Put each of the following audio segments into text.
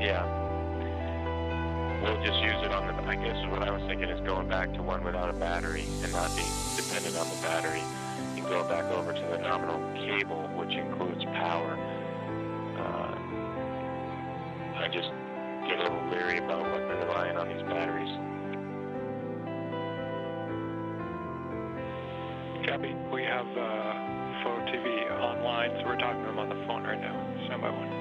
Yeah. We'll just use it on the, I guess what I was thinking is going back to one without a battery and not being dependent on the battery and go back over to the nominal cable, which includes power. I just get a little leery about what we're relying on these batteries. Copy. We have Photo TV online, so we're talking to them on the phone right now. Stand by one.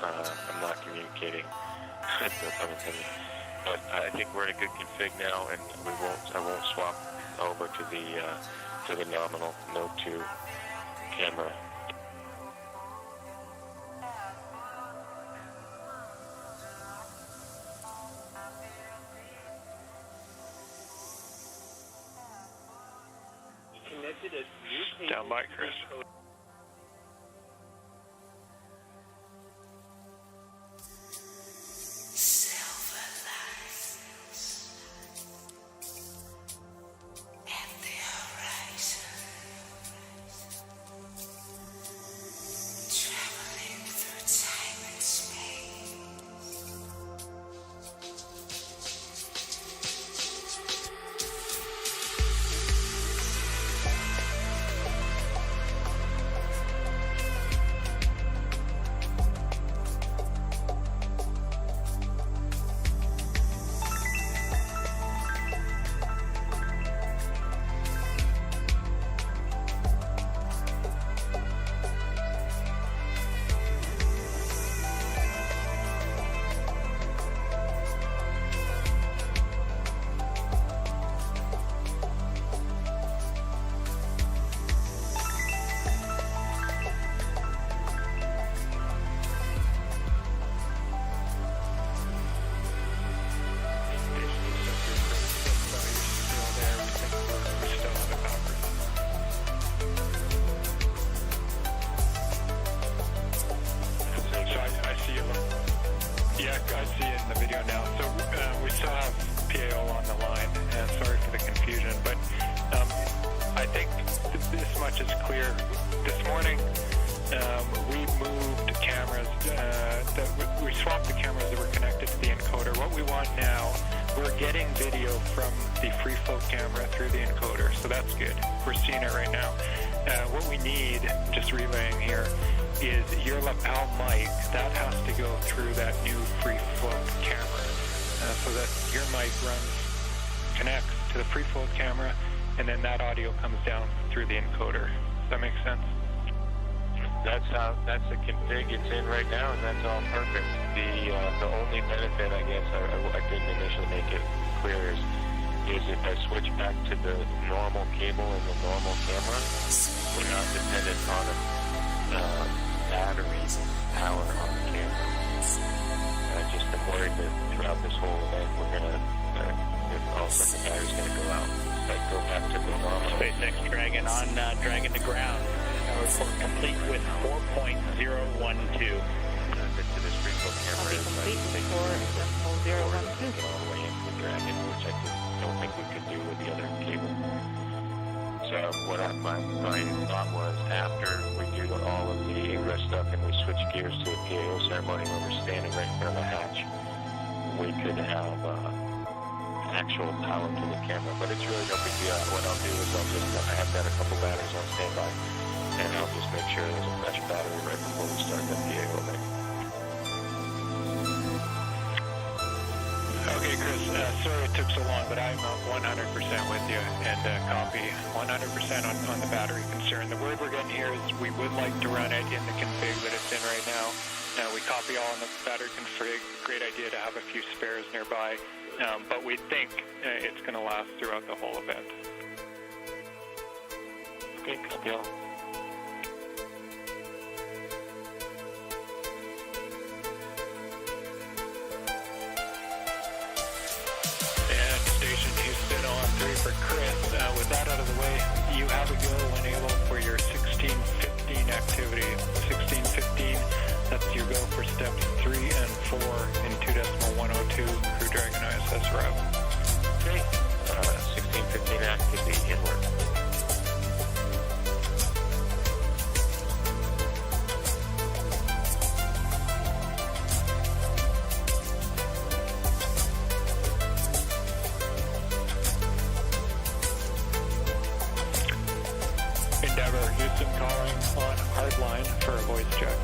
I'm not communicating. But I think we're in a good config now, and I won't swap over to the nominal Note 2 camera. Down by Chris. I see it in the video now. So we still have PAO on the line, and sorry for the confusion, but I think this much is clear. This morning, we moved cameras, we swapped the cameras that were connected to the encoder. What we want now, we're getting video from the free float camera through the encoder, so that's good. We're seeing it right now. What we need, just relaying here, is your lapel mic. That has to go through that new free float camera, so that your mic connects to the free float camera, and then that audio comes down through the encoder. Does that make sense? That's the config it's in right now, and that's all perfect. The only benefit, I guess, I didn't initially make it clear is if I switch back to the normal cable and the normal camera, we're not dependent on a battery power on the camera. I just am worried that throughout this whole event, we're gonna all of a sudden the battery's gonna go out. Like go back to the normal. SpaceX Dragon on Dragon to ground. Report complete with 4.012. To this free float camera is like take all the way into the Dragon, which I don't think we could do with the other cable. So what my thought was, after we do all of the and we switch gears to the PAO ceremony where we're standing right in front of the hatch, we could have actual power to the camera. But it's really no big deal. What I'll do is I have got a couple batteries on standby, and I'll just make sure there's a fresh battery right before we start that PAO thing. Okay, Chris, sorry it took so long, but I'm 100% with you, and copy 100% on the battery concern. The word we're getting here is we would like to run it in the config that it's in right now. We copy all in the battery config. Great idea to have a few spares nearby, but we think it's going to last throughout the whole event. Okay, copy all. Houston on 3 for Chris. With that out of the way, you have a go when able for your 1615 activity. 1615, that's your go for steps 3 and 4 in 2.102 Crew Dragon ISS route. Okay, 1615 activity inward. Houston calling on hardline for a voice check.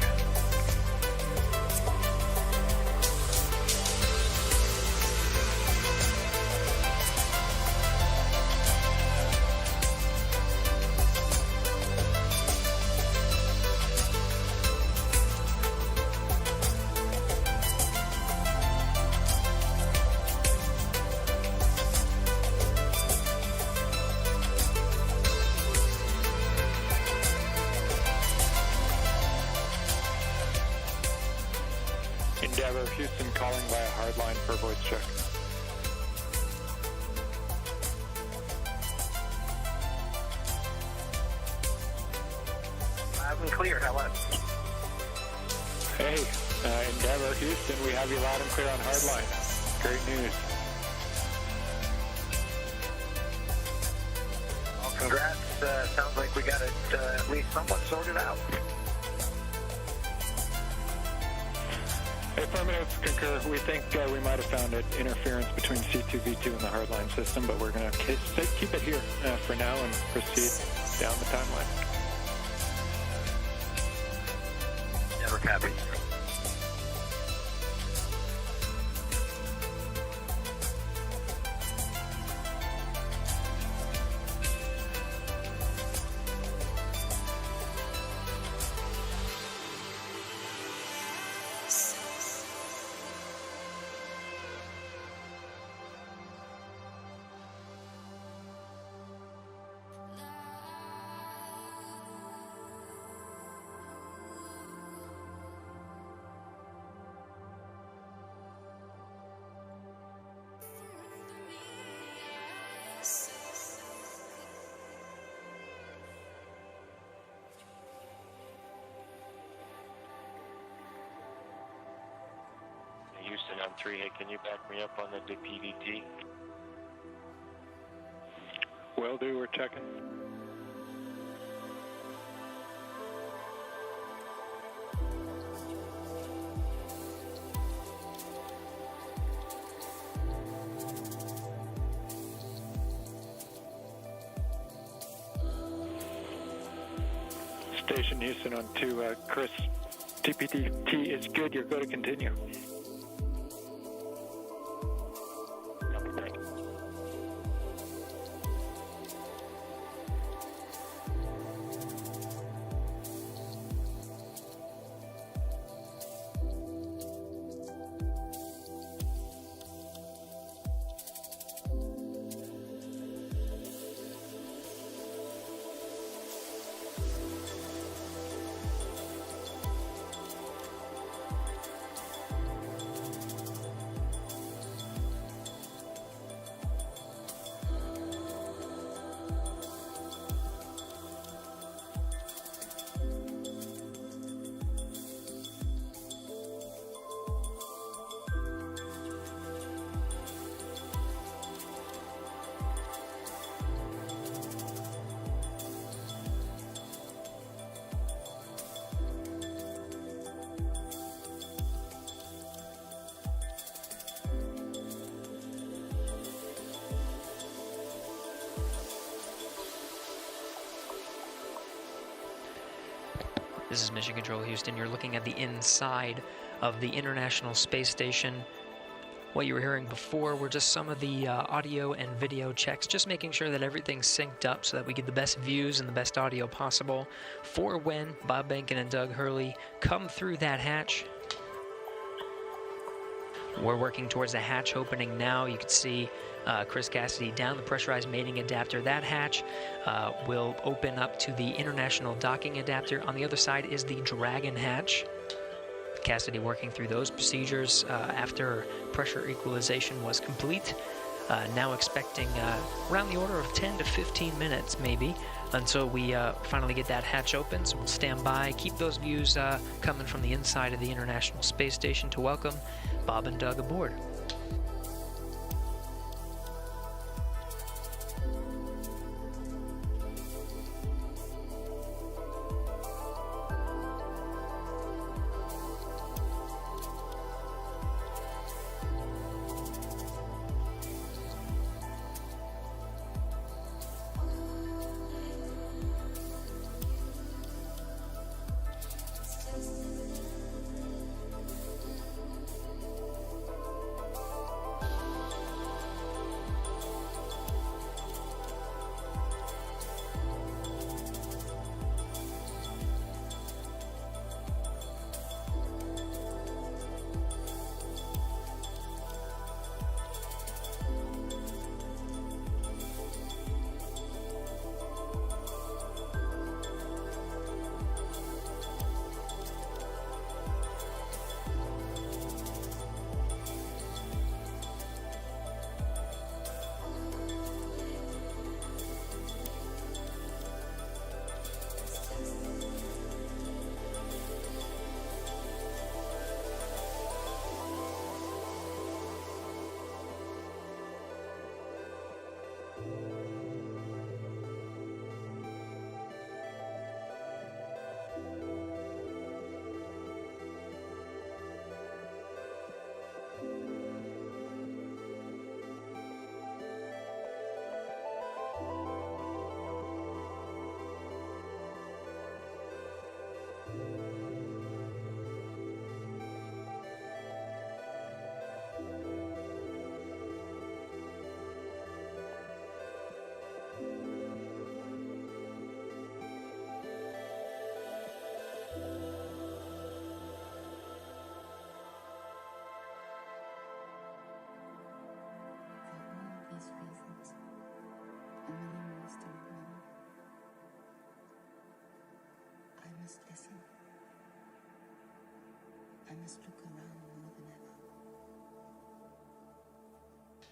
Endeavor, Houston calling via hardline for a voice check. Loud and clear, hello. Hey, Endeavor, Houston, we have you loud and clear on hardline. Great news. Well, congrats. Sounds like we got it at least somewhat sorted out. Affirmative, concur. We think we might have found an interference between C2V2 and the hardline system, but we're going to keep it here for now and proceed down the timeline. Never copy. Houston on 3, hey, can you back me up on the PDT? Will do, we're checking. Station Houston on 2, Chris, TPDT is good, you're good to continue. This is Mission Control Houston. You're looking at the inside of the International Space Station. What you were hearing before were just some of the audio and video checks, just making sure that everything's synced up so that we get the best views and the best audio possible for when Bob Behnken and Doug Hurley come through that hatch. We're working towards the hatch opening now. You can see Chris Cassidy down the pressurized mating adapter. That hatch will open up to the international docking adapter. On the other side is the Dragon hatch. Cassidy working through those procedures after pressure equalization was complete. Now expecting around the order of 10 to 15 minutes maybe until we finally get that hatch open. So we'll stand by, keep those views coming from the inside of the International Space Station to welcome Bob and Doug aboard. these reasons, Emily must know. I must listen. I must look around more than ever.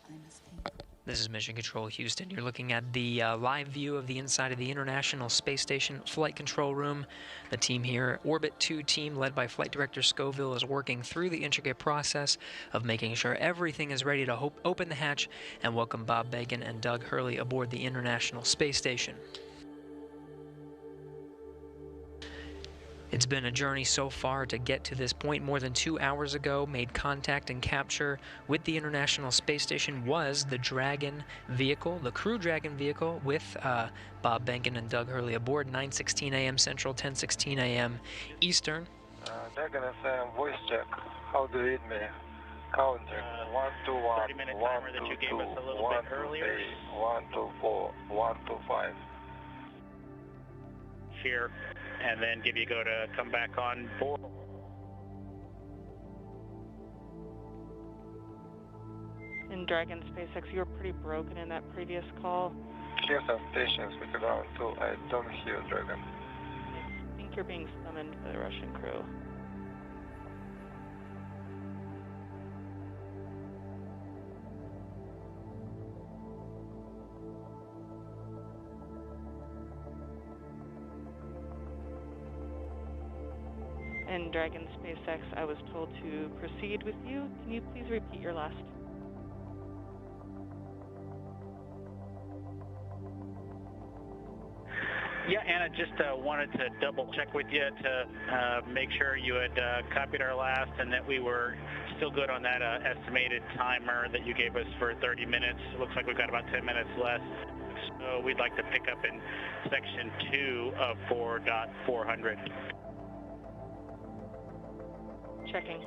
I must think. This is Mission Control Houston. You're looking at the live view of the inside of the International Space Station Flight Control Room. The team here, Orbit 2 team, led by Flight Director Scoville, is working through the intricate process of making sure everything is ready to open the hatch and welcome Bob Behnken and Doug Hurley aboard the International Space Station. It's been a journey so far to get to this point. More than 2 hours ago, made contact and capture with the International Space Station was the Dragon vehicle, the Crew Dragon vehicle, with Bob Behnken and Doug Hurley aboard, 9:16 a.m. Central, 10:16 a.m. Eastern. Dragon FM voice check. How do you read me? Counting. 1, 2, 1, 30-minute 1, timer that 2, you gave 2, us a little 1, bit 2, earlier. 3, 1, 2, 4, 1, 2, 5. Here, and then give you go to come back on board. In Dragon SpaceX, you were pretty broken in that previous call. Here's some stations with the ground too. I don't hear Dragon. I think you're being summoned by the Russian crew. In Dragon SpaceX, I was told to proceed with you. Can you please repeat your last? Yeah, Anna, just wanted to double check with you to make sure you had copied our last and that we were still good on that estimated timer that you gave us for 30 minutes. It looks like we've got about 10 minutes left. So we'd like to pick up in section 2 of 4.400. Checking.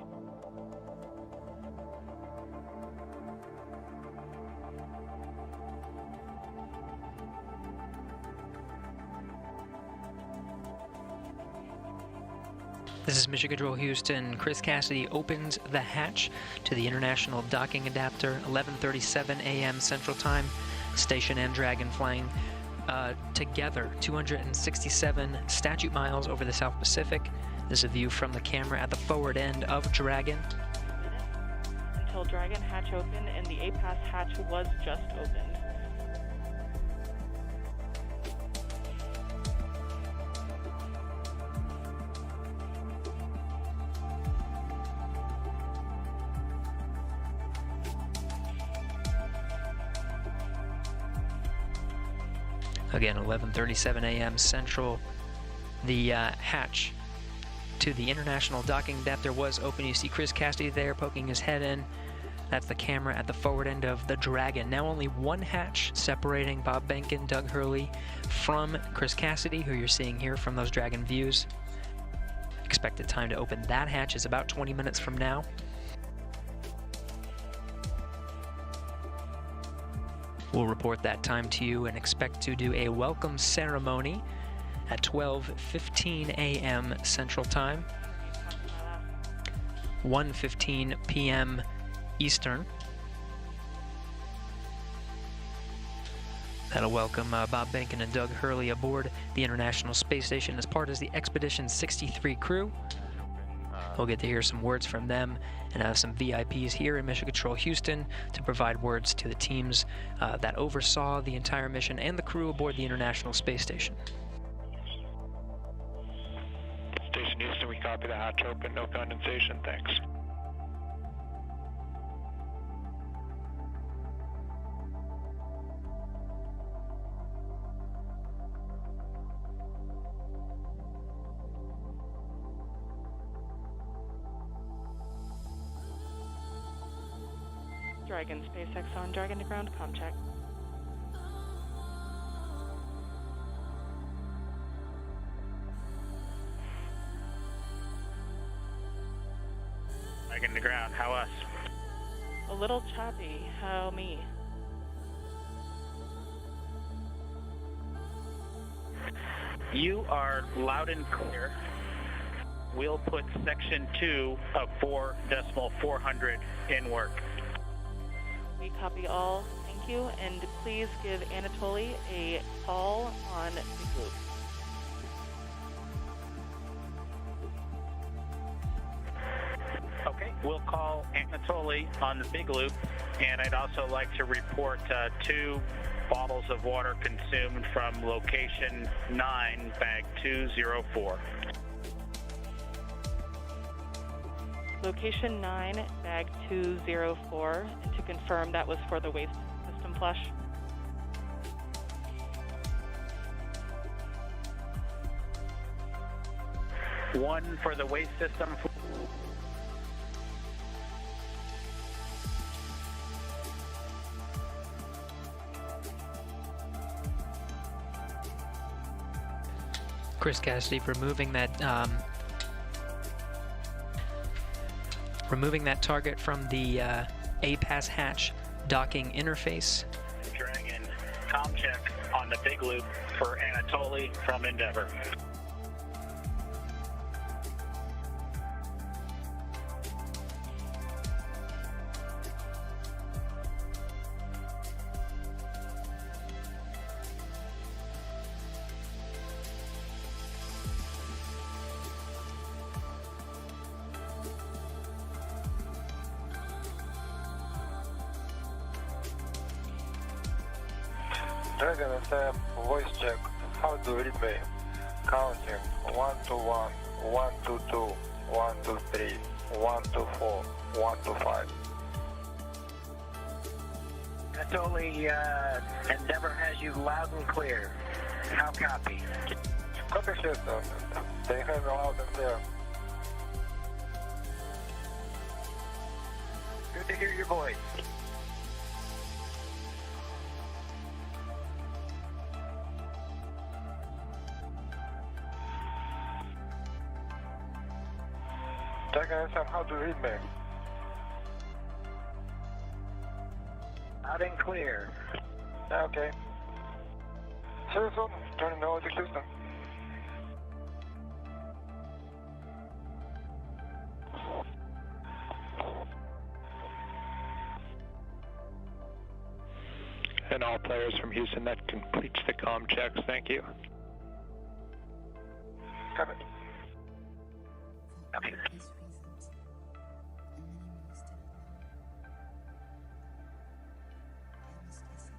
This is Mission Control Houston. Chris Cassidy opens the hatch to the International Docking Adapter, 11:37 a.m. Central Time. Station and Dragon flying together, 267 statute miles over the South Pacific. This is a view from the camera at the forward end of Dragon. Until Dragon hatch open, and the A-Pass hatch was just opened. Again, 11:37 a.m. Central. The hatch to the International Docking Adapter was open. You see Chris Cassidy there poking his head in. That's the camera at the forward end of the Dragon. Now only one hatch separating Bob Behnken, Doug Hurley from Chris Cassidy, who you're seeing here from those Dragon views. Expected time to open that hatch is about 20 minutes from now. We'll report that time to you and expect to do a welcome ceremony at 12:15 a.m. Central Time, 1:15 p.m. Eastern. That'll welcome Bob Behnken and Doug Hurley aboard the International Space Station as part of the Expedition 63 crew. We'll get to hear some words from them and have some VIPs here in Mission Control Houston to provide words to the teams that oversaw the entire mission and the crew aboard the International Space Station. Station Houston, we copy the hatch open, no condensation, thanks. Dragon, SpaceX on Dragon to ground, comm check. Dragon to ground, how us? A little choppy, how me? You are loud and clear. We'll put section 2 of 4.400 in work. We copy all, thank you, and please give Anatoly a call on the group. Okay, we'll call Anatoly on the big loop, and I'd also like to report 2 bottles of water consumed from location 9, bag 204. Location 9, bag 204, and to confirm that was for the waste system flush. One for the waste system. Chris Cassidy removing that target from the A-Pass hatch docking interface. Dragon, comm check on the big loop for Anatoly from Endeavour. Dragon FM, voice check. How do you read me? Counting 1 to 1, 1 to 2, 1 to 3, 1 to 4, 1 to 5. Anatoly, Endeavour has you loud and clear. How copy? Copy system. They have me loud and clear. Good to hear your voice. Dragon SM, how do you read me? Out and clear. Okay. See you soon. Turning over to Houston. And all players from Houston, that completes the comm checks. Thank you. Copy. For obvious reasons, and many more still unknown. I must listen.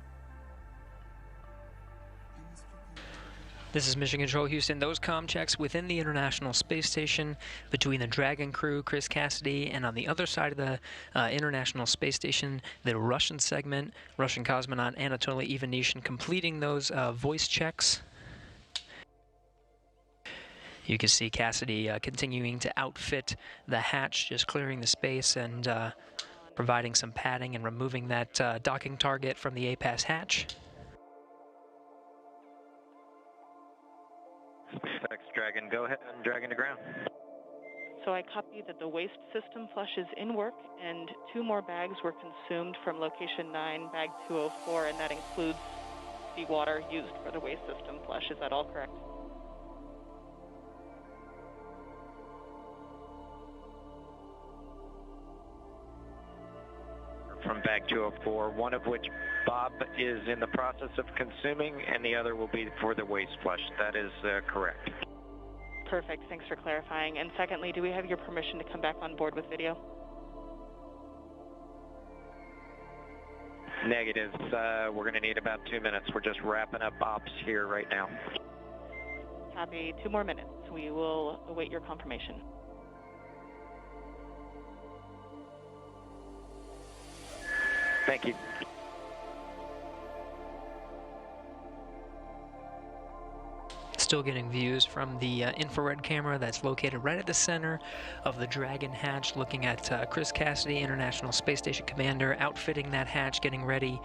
I must look around. This is Mission Control Houston. Those comm checks within the International Space Station between the Dragon crew, Chris Cassidy, and on the other side of the International Space Station, the Russian segment, Russian cosmonaut Anatoly Ivanishin completing those voice checks. You can see Cassidy continuing to outfit the hatch, just clearing the space and providing some padding and removing that docking target from the APAS hatch. SpaceX Dragon, go ahead and Dragon to ground. So I copy that the waste system flush is in work, and 2 more bags were consumed from location 9, bag 204, and that includes the water used for the waste system flush. Is that all correct? From bag 204, one of which Bob is in the process of consuming, and the other will be for the waste flush. That is correct. Perfect. Thanks for clarifying. And secondly, do we have your permission to come back on board with video? Negatives. We're going to need about 2 minutes. We're just wrapping up ops here right now. Copy. 2 more minutes. We will await your confirmation. Thank you. Still getting views from the infrared camera that's located right at the center of the Dragon hatch, looking at Chris Cassidy, International Space Station Commander, outfitting that hatch, getting ready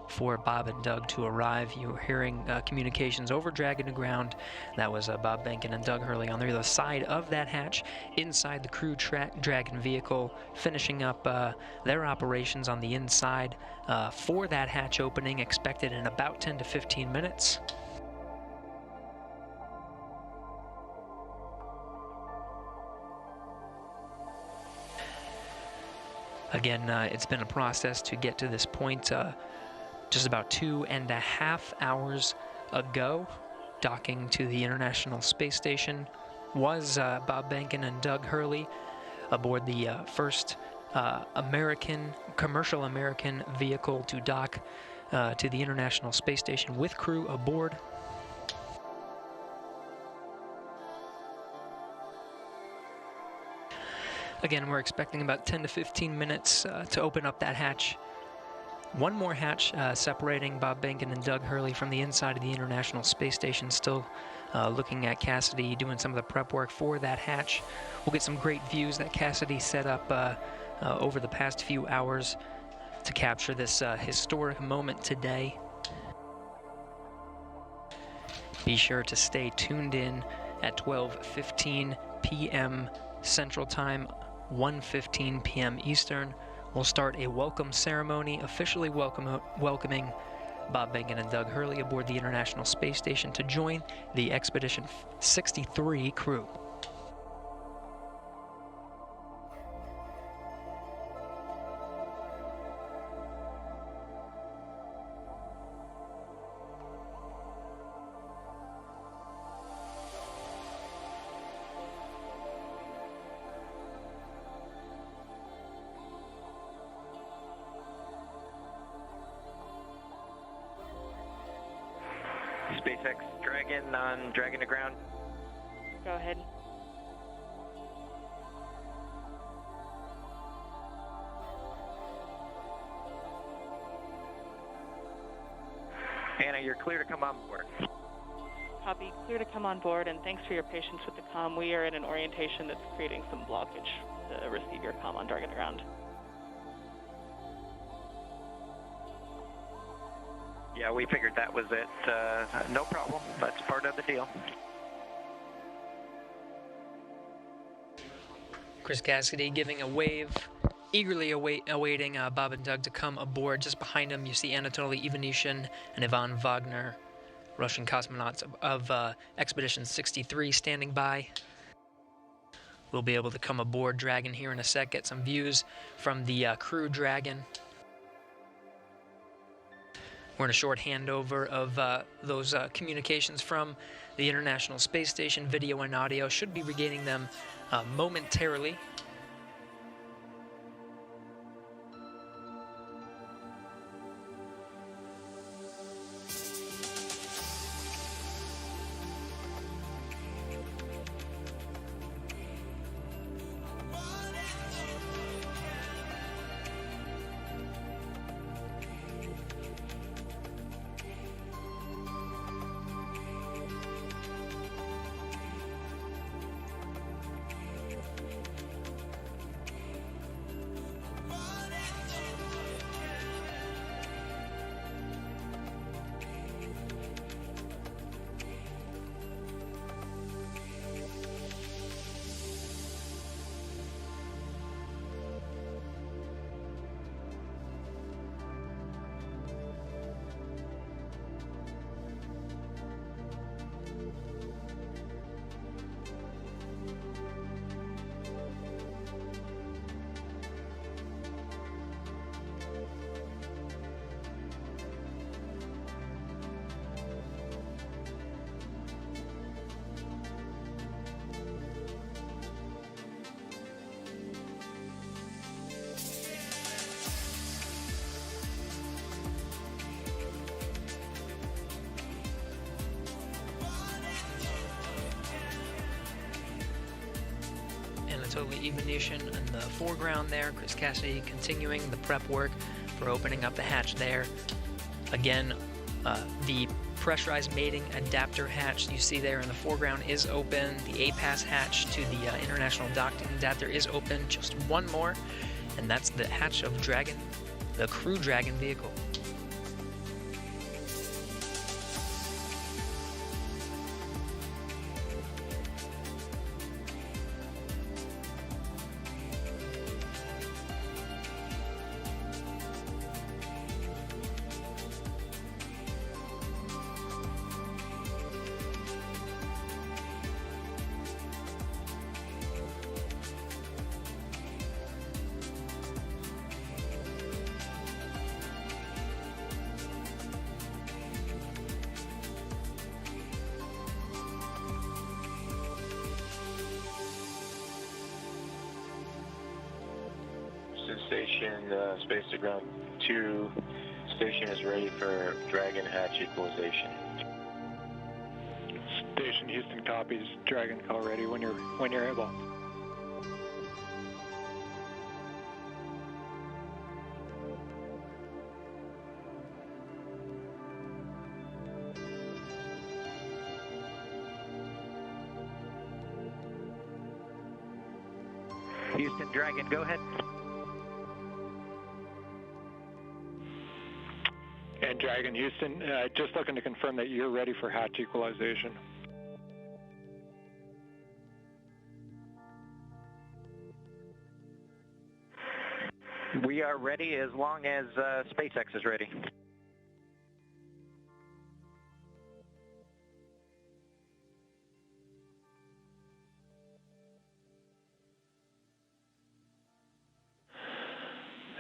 for Bob and Doug to arrive. You're hearing communications over Dragon to ground. That was Bob Behnken and Doug Hurley on the other side of that hatch, inside the crew Dragon vehicle, finishing up their operations on the inside for that hatch opening, expected in about 10 to 15 minutes. Again, it's been a process to get to this point. Just about 2.5 hours ago, docking to the International Space Station was Bob Behnken and Doug Hurley aboard the first commercial American vehicle to dock to the International Space Station with crew aboard. Again, we're expecting about 10 to 15 minutes to open up that hatch. One more hatch separating Bob Behnken and Doug Hurley from the inside of the International Space Station. Still looking at Cassidy doing some of the prep work for that hatch. We'll get some great views that Cassidy set up over the past few hours to capture this historic moment today. Be sure to stay tuned in at 12:15 p.m. Central Time, 1:15 p.m. Eastern. We'll start a welcome ceremony officially welcoming Bob Behnken and Doug Hurley aboard the International Space Station to join the Expedition 63 crew. SpaceX Dragon on Dragon to ground. Go ahead. Anna, you're clear to come on board. Copy. Clear to come on board, and thanks for your patience with the comm. We are in an orientation that's creating some blockage to receive your comm on Dragon to ground. Yeah, we figured that was it. No problem. That's part of the deal. Chris Cassidy giving a wave, eagerly awaiting Bob and Doug to come aboard. Just behind him, you see Anatoly Ivanishin and Ivan Wagner, Russian cosmonauts of Expedition 63, standing by. We'll be able to come aboard Dragon here in a sec, get some views from the Crew Dragon. We're in a short handover of those communications from the International Space Station. Video and audio should be regaining them momentarily. Anatoly Ivanishin in the foreground there. Chris Cassidy continuing the prep work for opening up the hatch there. Again, the pressurized mating adapter hatch you see there in the foreground is open. The APAS hatch to the International Docking Adapter is open. Just one more, and that's the hatch of Dragon, the Crew Dragon vehicle. Station, space to ground 2, station is ready for Dragon hatch equalization. Station Houston copies. Dragon call ready when you're able. Houston Dragon, go ahead. And Dragon Houston, just looking to confirm that you're ready for hatch equalization. We are ready as long as SpaceX is ready.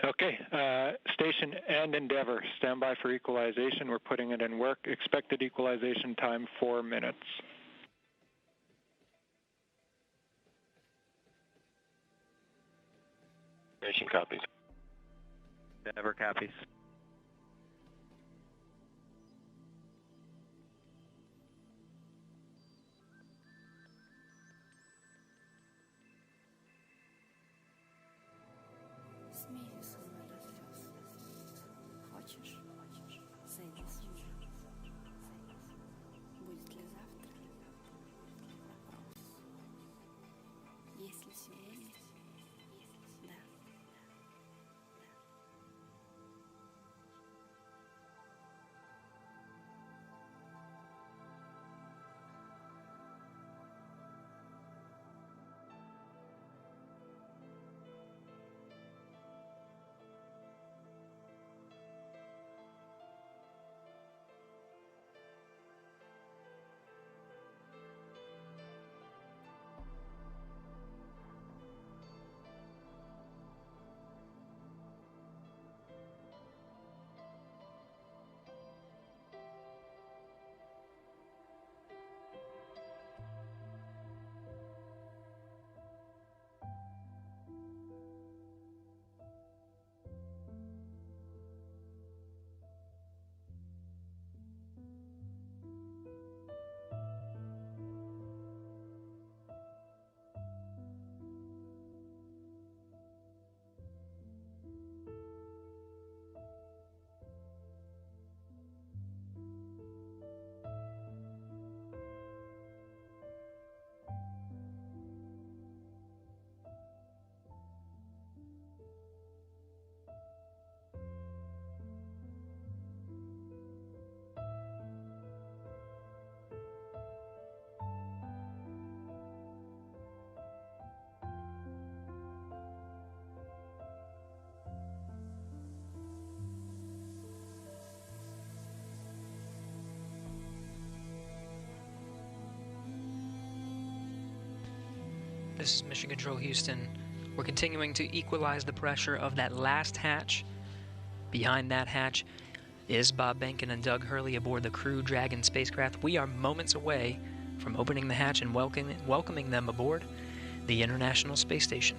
Okay, Station and Endeavour, stand by for equalization. We're putting it in work. Expected equalization time, 4 minutes. Station copies. Endeavour copies. Смейся, расчес. Хочешь? Займись. Будет ли завтра? Вопрос. Есть ли сегодня? Да. This is Mission Control Houston. We're continuing to equalize the pressure of that last hatch. Behind that hatch is Bob Behnken and Doug Hurley aboard the Crew Dragon spacecraft. We are moments away from opening the hatch and welcoming them aboard the International Space Station.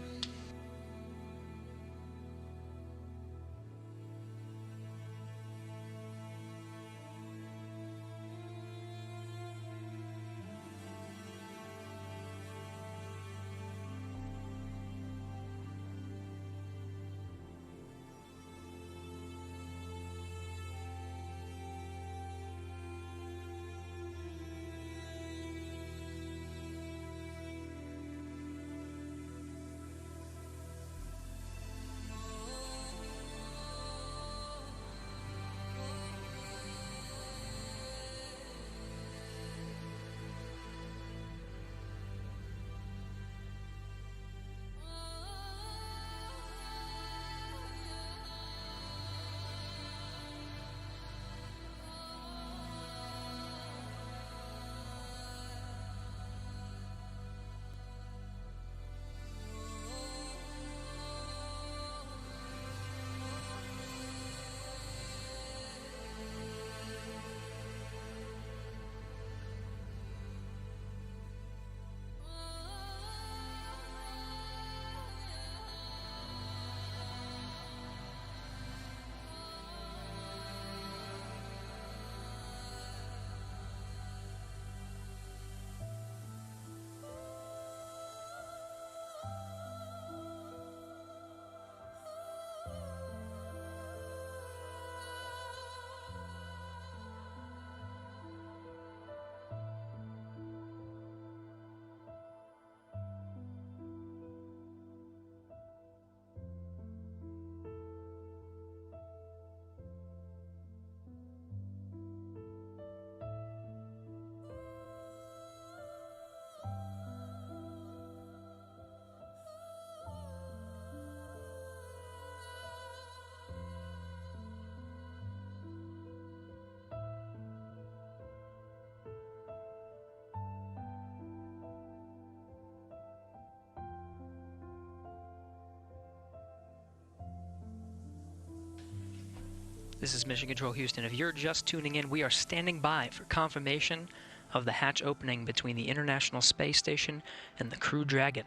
This is Mission Control Houston. If you're just tuning in, we are standing by for confirmation of the hatch opening between the International Space Station and the Crew Dragon.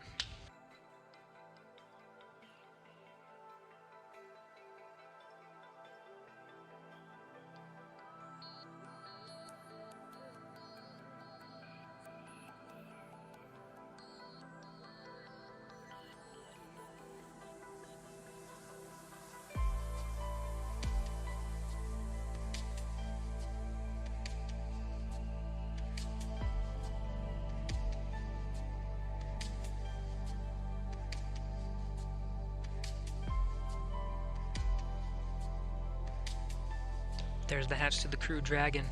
There's the hatch to the Crew Dragon.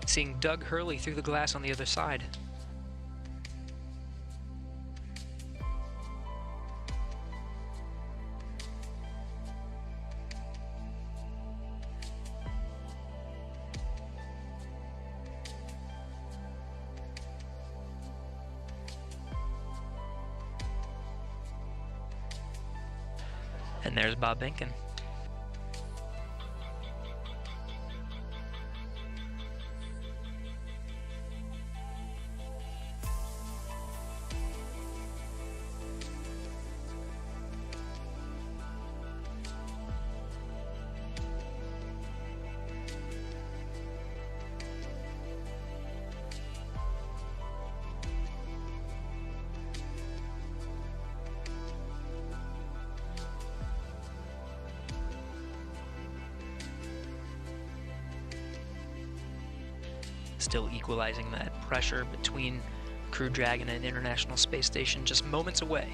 Seeing Doug Hurley through the glass on the other side. And there's Bob Behnken. Still equalizing that pressure between Crew Dragon and International Space Station, just moments away.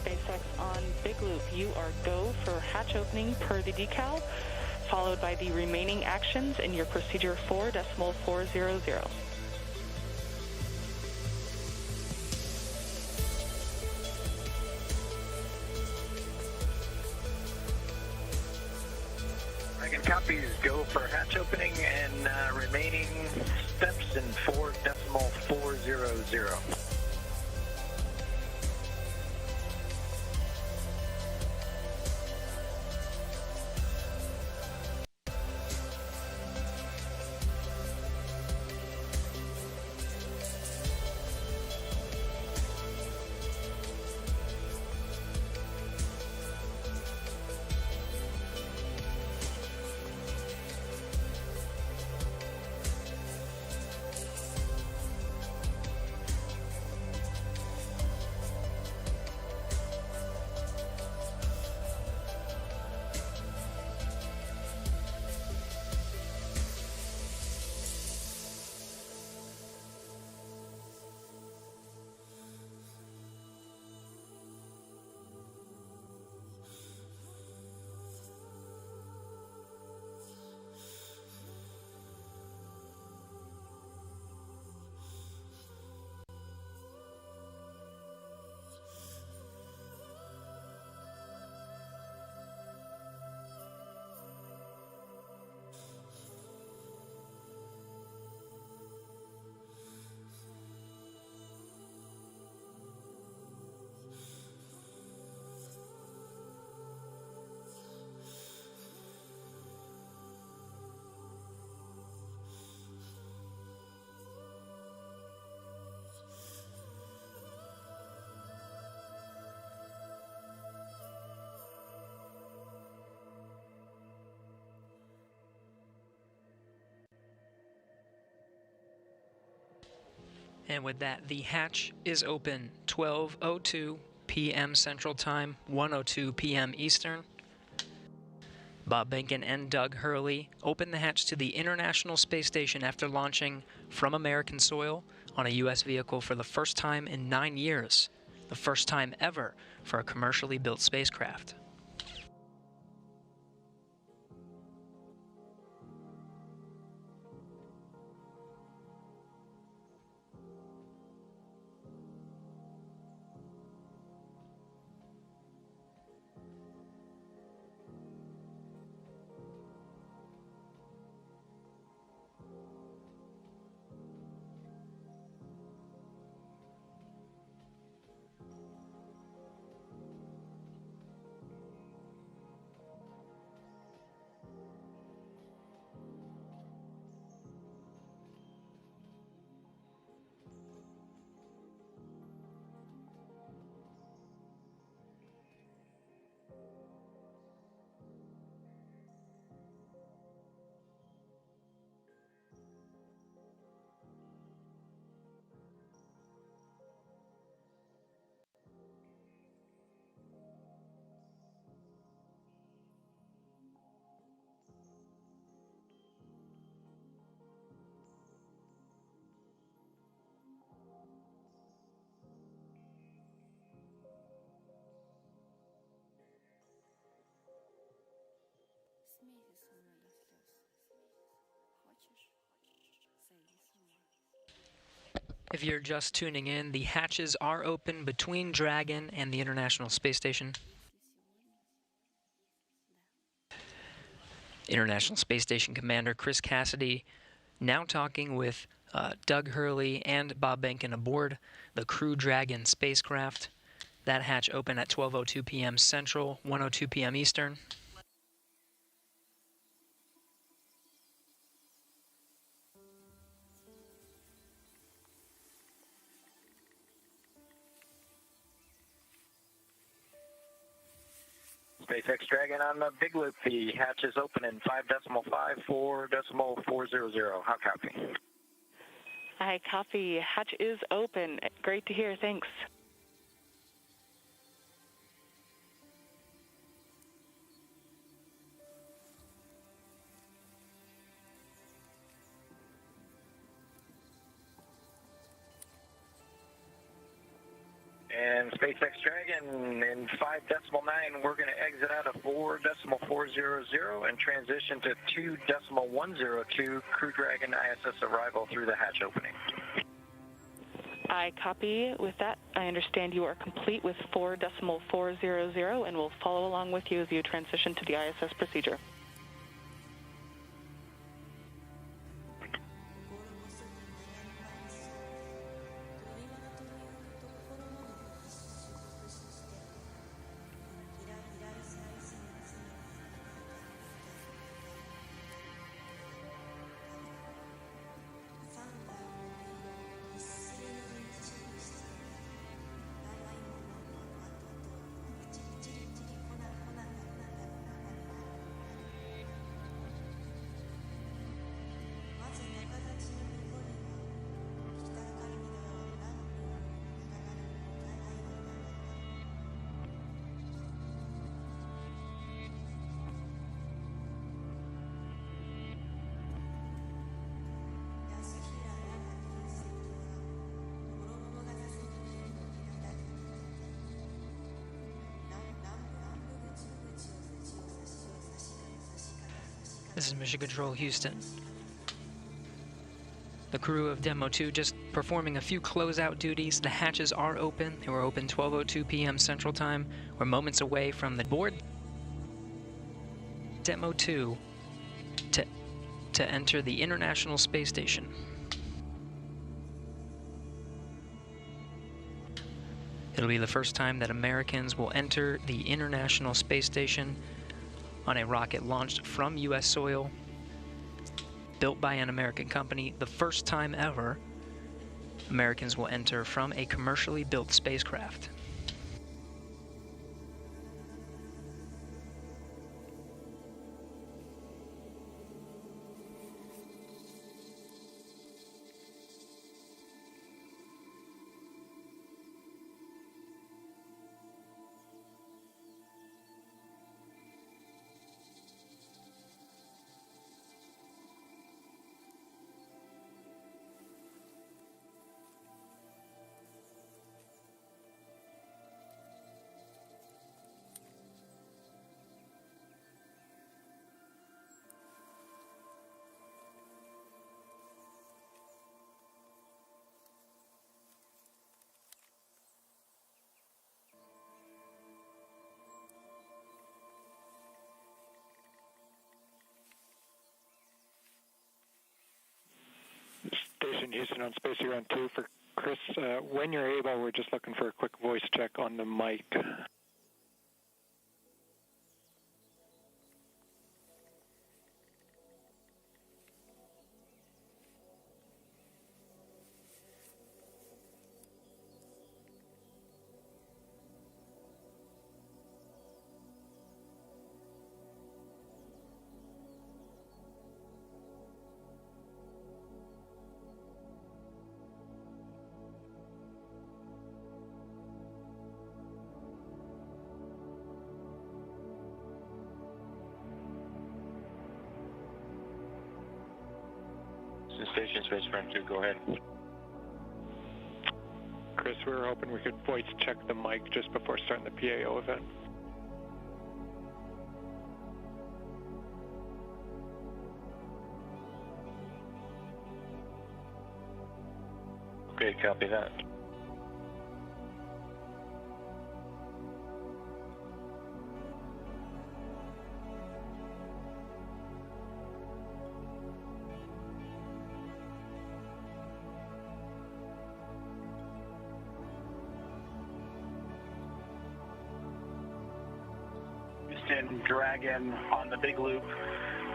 SpaceX on Big Loop. You are go for hatch opening per the decal, followed by the remaining actions in your procedure 4.400. Dragon copies, go for hatch opening and remaining steps in 4.400. And with that, the hatch is open 12:02 p.m. Central Time, 1:02 p.m. Eastern. Bob Behnken and Doug Hurley opened the hatch to the International Space Station after launching from American soil on a U.S. vehicle for the first time in 9 years, the first time ever for a commercially built spacecraft. Смейся со мной до слез. Хочешь? Сойди со мной. If you're just tuning in, the hatches are open between Dragon and the International Space Station. International Space Station Commander Chris Cassidy now talking with Doug Hurley and Bob Behnken aboard the Crew Dragon spacecraft. That hatch opened at 12:02 p.m. Central, 1:02 p.m. Eastern. SpaceX Dragon on the Big Loop. The hatch is open in 5.5, 4.400. How copy? I copy. Hatch is open. Great to hear. Thanks. And SpaceX Dragon in 5.9, we're going to exit out of 4.400 and transition to 2.102 Crew Dragon ISS arrival through the hatch opening. I copy. With that, I understand you are complete with 4.400 and will follow along with you as you transition to the ISS procedure. This is Mission Control Houston. The crew of Demo 2 just performing a few closeout duties. The hatches are open. They were open 12:02 p.m. Central Time. We're moments away from the board. Demo 2 to enter the International Space Station. It'll be the first time that Americans will enter the International Space Station on a rocket launched from U.S. soil, built by an American company. The first time ever Americans will enter from a commercially built spacecraft. Station Houston on Space Hero 2 for Chris. When you're able, we're just looking for a quick voice check on the mic. Station Space Front 2, go ahead. Chris, we were hoping we could voice check the mic just before starting the PAO event. Okay, copy that. Dragon on the big loop,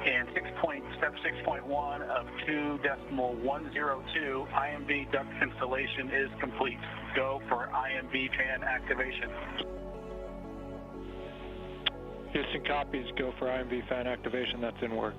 and step 6.1 of 2.102 IMB duct installation is complete. Go for IMB fan activation. Houston copies, go for IMB fan activation, that's in work.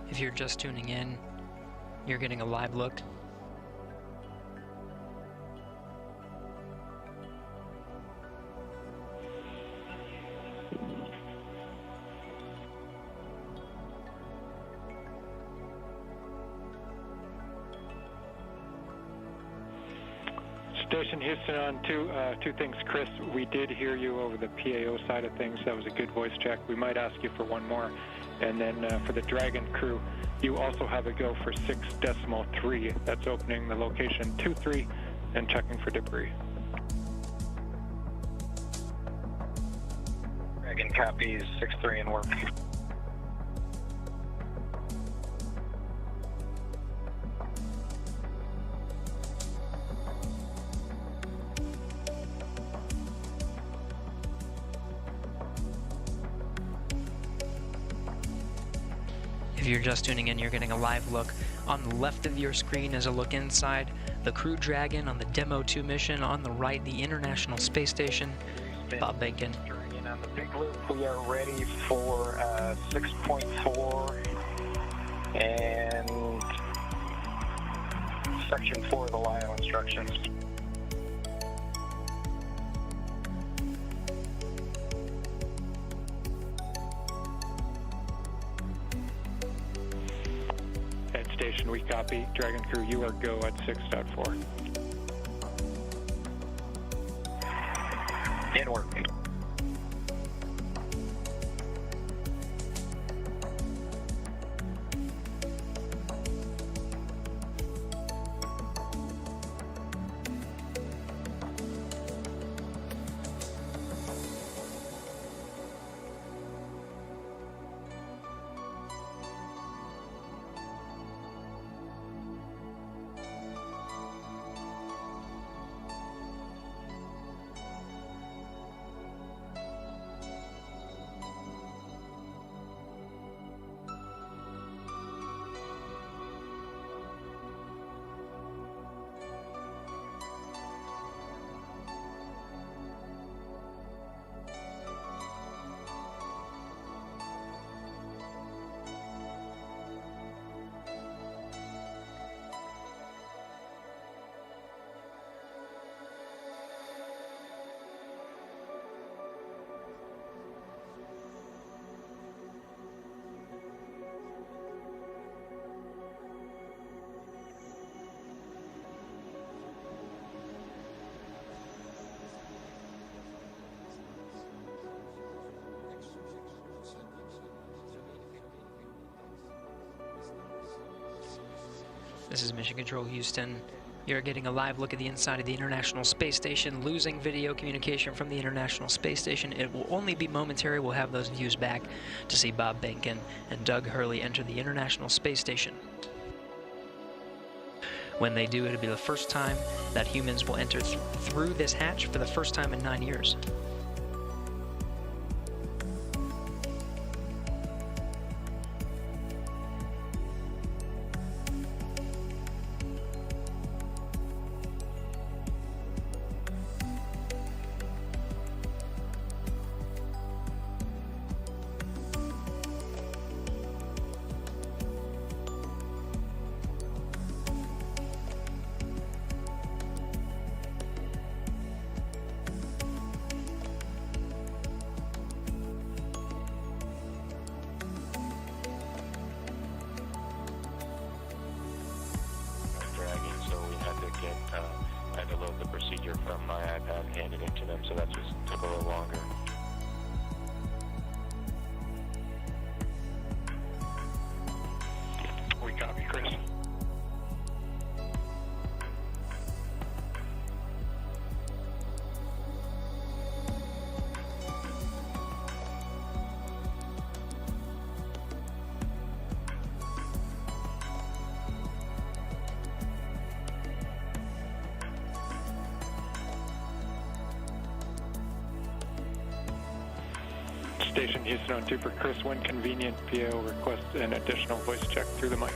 If you're just tuning in, you're getting a live look. Station Houston on two things. Chris, we did hear you over the PAO side of things. That was a good voice check. We might ask you for one more. And then for the Dragon crew, you also have a go for 6.3. That's opening the location 23 and checking for debris. Dragon copies 6-3 in work. If you're just tuning in, you're getting a live look. On the left of your screen is a look inside the Crew Dragon on the Demo 2 mission. On the right, the International Space Station. Bob Behnken. Dragon on the big loop. We are ready for 6.4 and section 4 of the LIO instructions. Station, we copy. Dragon crew, you are go at 6.4. In work. This is Mission Control Houston. You're getting a live look at the inside of the International Space Station, losing video communication from the International Space Station. It will only be momentary. We'll have those views back to see Bob Behnken and Doug Hurley enter the International Space Station. When they do, it'll be the first time that humans will enter through this hatch for the first time in 9 years. I had to load the procedure from my iPad and hand it into them, so that just took a little longer. We copy, Chris. Station Houston on 2 for Chris. When convenient, PO request an additional voice check through the mic.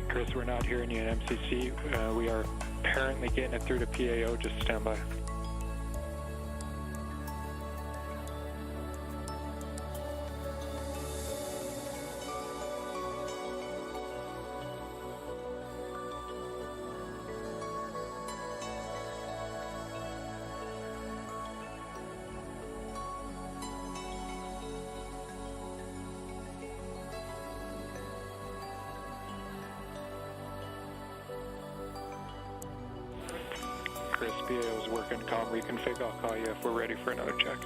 And Chris, we're not hearing you in MCC. We are apparently getting it through to PAO. Just stand by. Chris, PAO is working. Comm reconfig. I'll call you if we're ready for another check.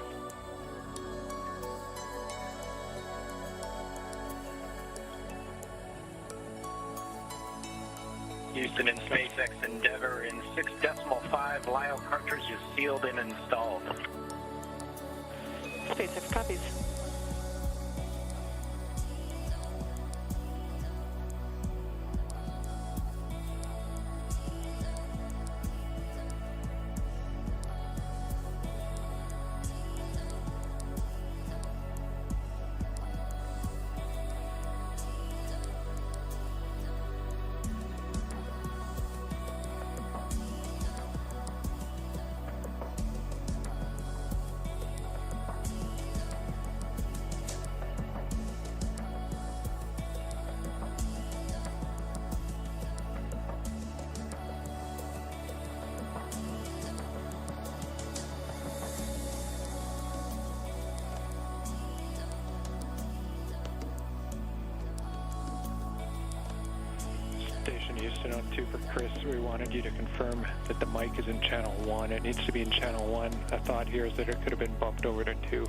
Houston and SpaceX Endeavour in 6.5 LIO cartridge is sealed and installed. SpaceX copies. Station Houston on 2 for Chris. We wanted you to confirm that the mic is in channel 1. It needs to be in channel 1. A thought here is that it could have been bumped over to 2.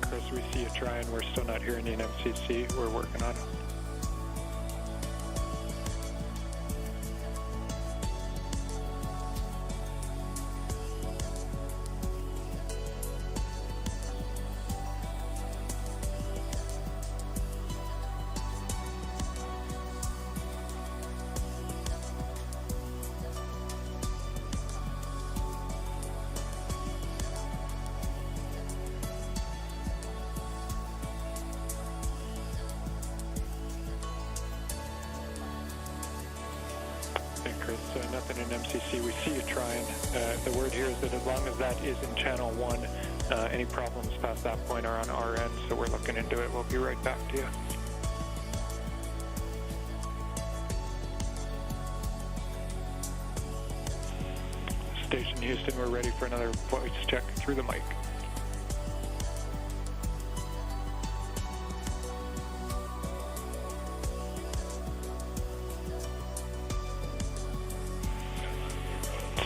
Chris, we see you trying. We're still not hearing you in MCC. We're working on it. Chris, nothing in MCC. We see you trying. The word here is that as long as that is in channel 1, any problems past that point are on our end, so we're looking into it. We'll be right back to you. Station Houston, we're ready for another voice check through the mic.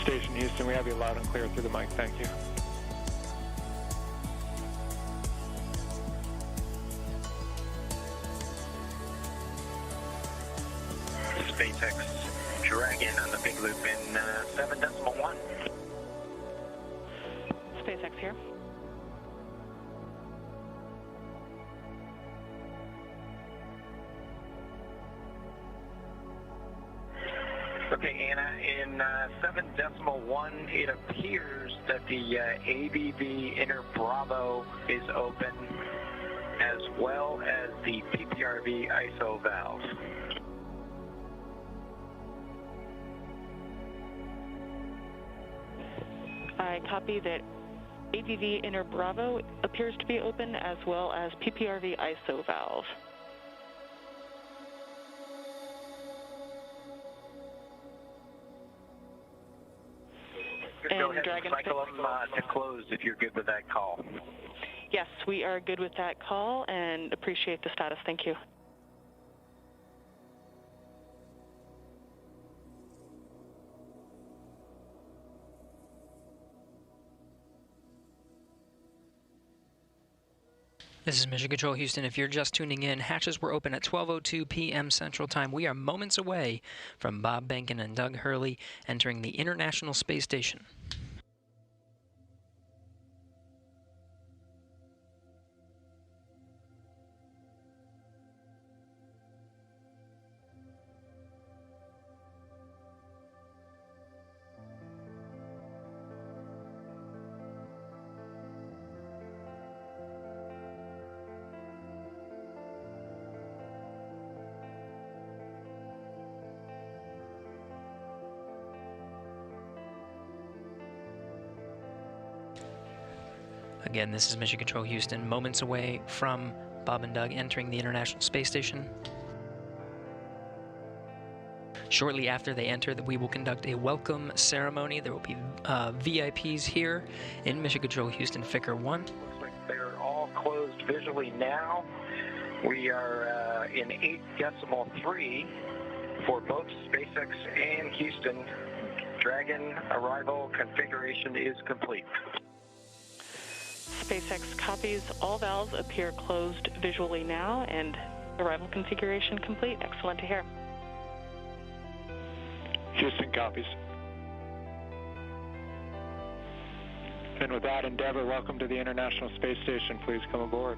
Station Houston, we have you loud and clear through the mic. Thank you. SpaceX Dragon on the big loop in 7.1. SpaceX here. Okay, Anna, in 7.1, it appears that the ABV inner Bravo is open, as well as the PPRV ISO valve. I copy that ABV inner Bravo appears to be open, as well as PPRV ISO valve. Go ahead and cycle them to close if you're good with that call. Yes, we are good with that call and appreciate the status. Thank you. This is Mission Control Houston. If you're just tuning in, hatches were open at 12:02 p.m. Central Time. We are moments away from Bob Behnken and Doug Hurley entering the International Space Station. Again, this is Mission Control Houston, moments away from Bob and Doug entering the International Space Station. Shortly after they enter, we will conduct a welcome ceremony. There will be VIPs here in Mission Control Houston, Ficker 1. Looks like they're all closed visually now. We are in 8.3 for both SpaceX and Houston. Dragon arrival configuration is complete. SpaceX copies. All valves appear closed visually now, and arrival configuration complete. Excellent to hear. Houston copies. And with that, Endeavour, welcome to the International Space Station. Please come aboard.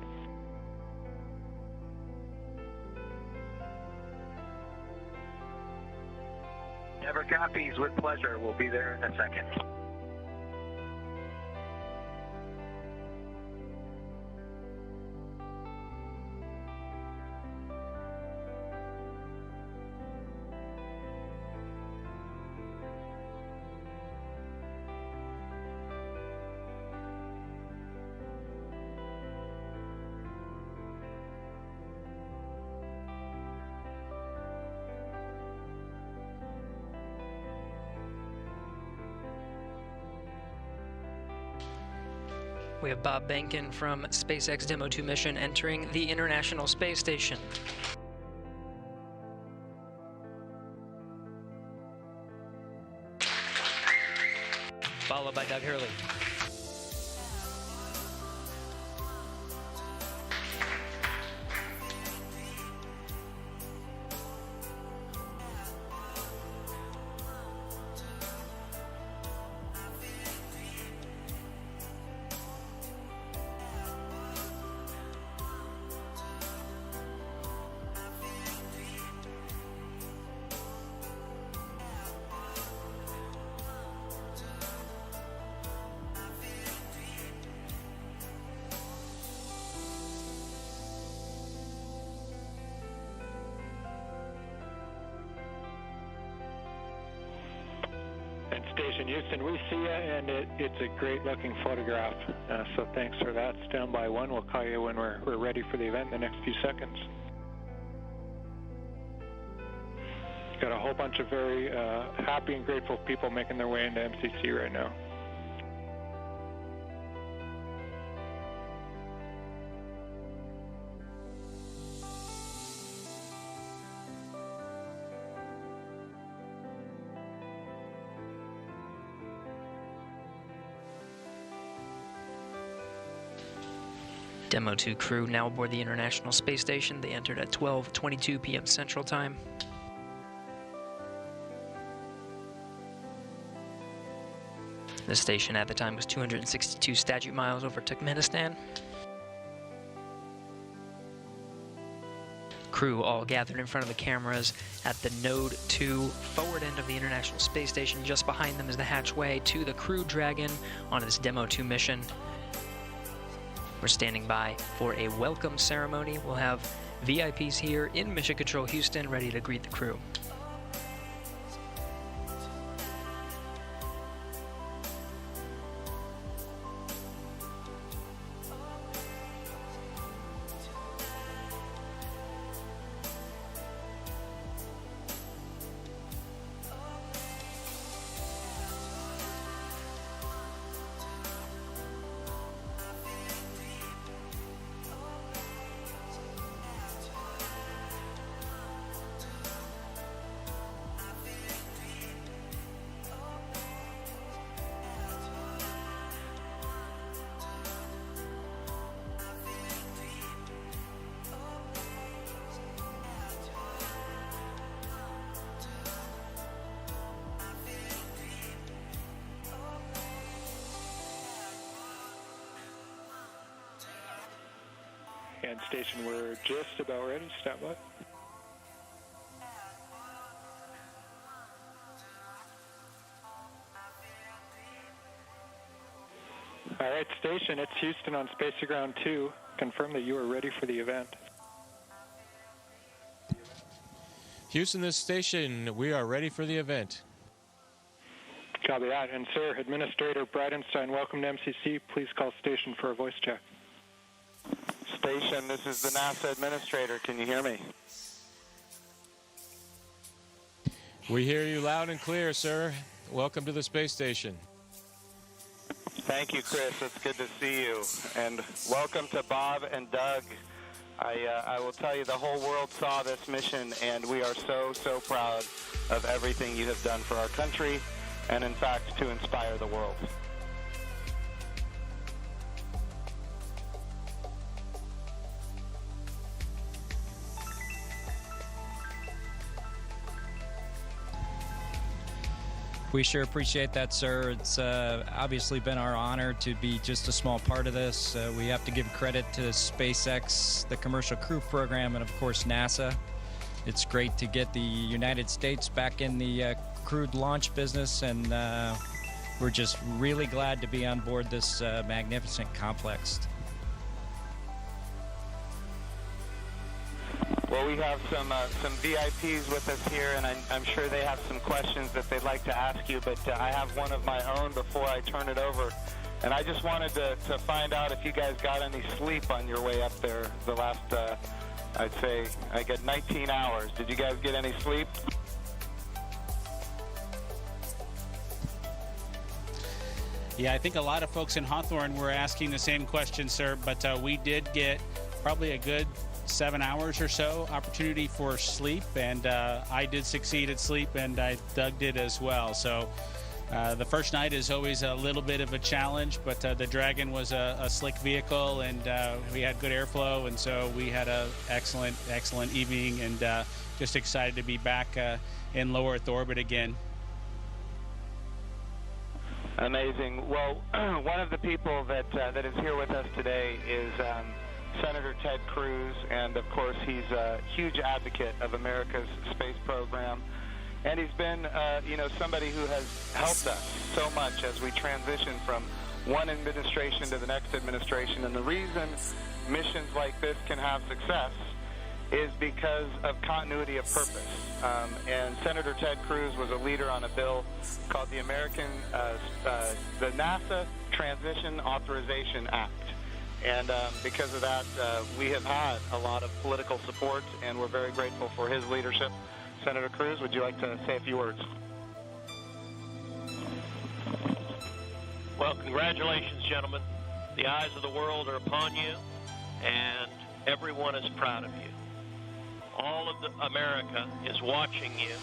Endeavour copies with pleasure. We'll be there in a second. We have Bob Behnken from SpaceX Demo 2 mission entering the International Space Station. Followed by Doug Hurley. And Station Houston, we see you, and it's a great-looking photograph. So thanks for that. Stand by one. We'll call you when we're ready for the event in the next few seconds. Got a whole bunch of very happy and grateful people making their way into MCC right now. Demo 2 crew now aboard the International Space Station. They entered at 12:22 p.m. Central Time. The station at the time was 262 statute miles over Turkmenistan. Crew all gathered in front of the cameras at the Node 2 forward end of the International Space Station. Just behind them is the hatchway to the Crew Dragon on this Demo 2 mission. We're standing by for a welcome ceremony. We'll have VIPs here in Mission Control Houston ready to greet the crew. and station, we're just about ready. Stand by. All right, station, it's Houston on Spacer Ground 2. Confirm that you are ready for the event. Houston, this station, we are ready for the event. Copy that. And sir, Administrator Bridenstine, welcome to MCC. Please call station for a voice check. Station, this is the NASA Administrator. Can you hear me? We hear you loud and clear, sir. Welcome to the space station. Thank you, Chris. It's good to see you. And welcome to Bob and Doug. I will tell you, the whole world saw this mission, and we are so, so proud of everything you have done for our country, and in fact, to inspire the world. We sure appreciate that, sir. It's obviously been our honor to be just a small part of this. We have to give credit to SpaceX, the Commercial Crew Program, and of course NASA. It's great to get the United States back in the crewed launch business, and we're just really glad to be on board this magnificent complex. Well, we have some VIPs with us here, and I'm sure they have some questions that they'd like to ask you, but I have one of my own before I turn it over. And I just wanted to find out if you guys got any sleep on your way up there the last, I'd say, I got 19 hours. Did you guys get any sleep? Yeah, I think a lot of folks in Hawthorne were asking the same question, sir, but we did get probably a good 7 hours or so opportunity for sleep, and I did succeed at sleep, and Doug did as well. So the first night is always a little bit of a challenge, but the Dragon was a slick vehicle, and we had good airflow, and so we had a excellent evening, and just excited to be back in low Earth orbit again. Amazing. Well, one of the people that is here with us today is Senator Ted Cruz, and of course he's a huge advocate of America's space program, and he's been somebody who has helped us so much as we transition from one administration to the next administration. And the reason missions like this can have success is because of continuity of purpose. And Senator Ted Cruz was a leader on a bill called the NASA Transition Authorization Act. And because of that, we have had a lot of political support, and we're very grateful for his leadership. Senator Cruz, would you like to say a few words? Well, congratulations, gentlemen. The eyes of the world are upon you, and everyone is proud of you. All of America is watching you.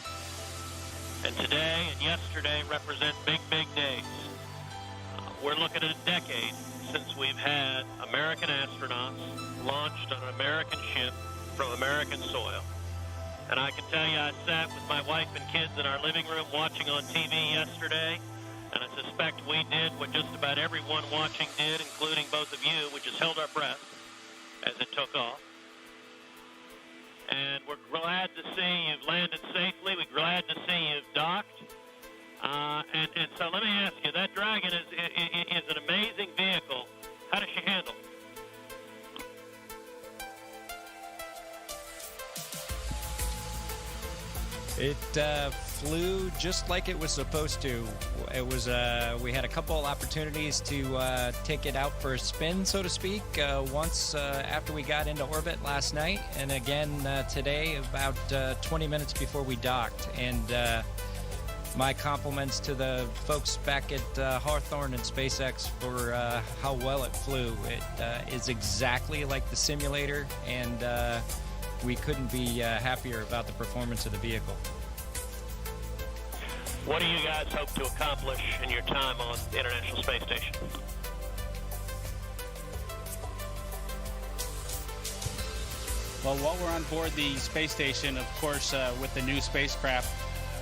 And today and yesterday represent big, big days. We're looking at a decade since we've had American astronauts launched on an American ship from American soil. And I can tell you, I sat with my wife and kids in our living room watching on TV yesterday, and I suspect we did what just about everyone watching did, including both of you, which is held our breath as it took off. And we're glad to see you've landed safely. We're glad to see you've docked. And so let me ask you, that Dragon is an amazing vehicle. How does she handle? It flew just like it was supposed to. It was we had a couple opportunities to take it out for a spin, so to speak, once after we got into orbit last night, and again today about 20 minutes before we docked. And my compliments to the folks back at Hawthorne and SpaceX for how well it flew. It is exactly like the simulator, and we couldn't be happier about the performance of the vehicle. What do you guys hope to accomplish in your time on the International Space Station? Well, while we're on board the space station, of course, with the new spacecraft,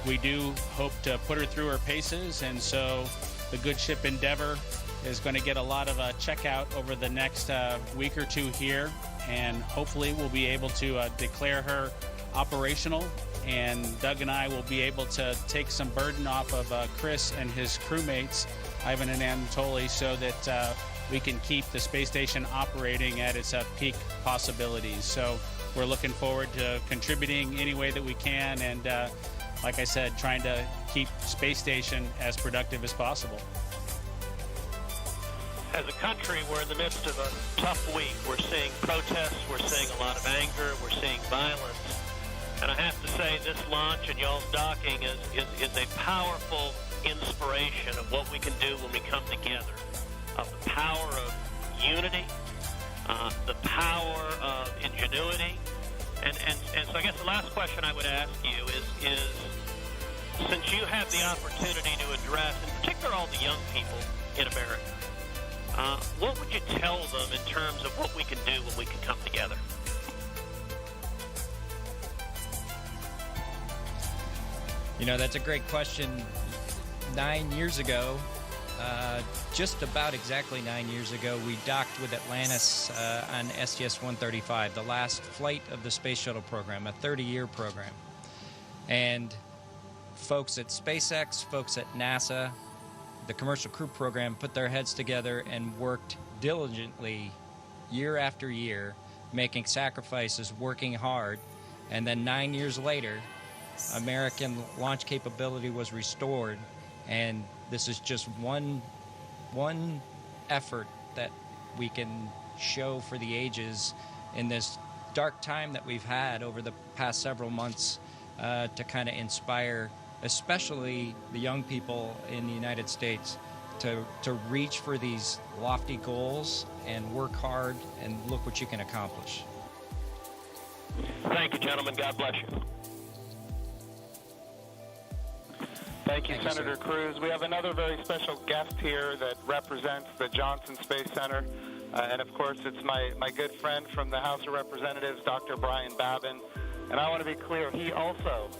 we do hope to put her through her paces, and so the good ship Endeavour is going to get a lot of checkout over the next week or two here, and hopefully we'll be able to declare her operational, and Doug and I will be able to take some burden off of Chris and his crewmates, Ivan and Anatoly, so that we can keep the space station operating at its peak possibilities. So we're looking forward to contributing any way that we can, and like I said, trying to keep space station as productive as possible. As a country, we're in the midst of a tough week. We're seeing protests, we're seeing a lot of anger, we're seeing violence. And I have to say, this launch and y'all's docking is a powerful inspiration of what we can do when we come together, of the power of unity, the power of ingenuity. And so I guess the last question I would ask you is since you have the opportunity to address, in particular, all the young people in America, what would you tell them in terms of what we can do when we can come together? You know, that's a great question. 9 years ago, just about exactly 9 years ago, we docked with Atlantis on STS-135, the last flight of the Space Shuttle program, a 30-year program. And folks at SpaceX, folks at NASA, the Commercial Crew Program put their heads together and worked diligently year after year, making sacrifices, working hard. And then 9 years later, American launch capability was restored, and this is just one effort that we can show for the ages in this dark time that we've had over the past several months to kind of inspire especially the young people in the United States to reach for these lofty goals and work hard, and look what you can accomplish. Thank you, gentlemen. God bless you. Thank you, Senator Cruz. We have another very special guest here that represents the Johnson Space Center. And, of course, it's my good friend from the House of Representatives, Dr. Brian Babin. And I want to be clear, he also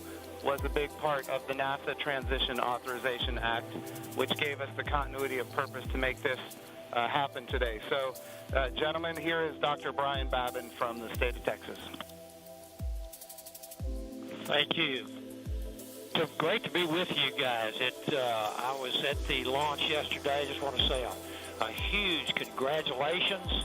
was a big part of the NASA Transition Authorization Act, which gave us the continuity of purpose to make this happen today. So, gentlemen, here is Dr. Brian Babin from the state of Texas. Thank you. So great to be with you guys. I was at the launch yesterday. I just want to say a huge congratulations.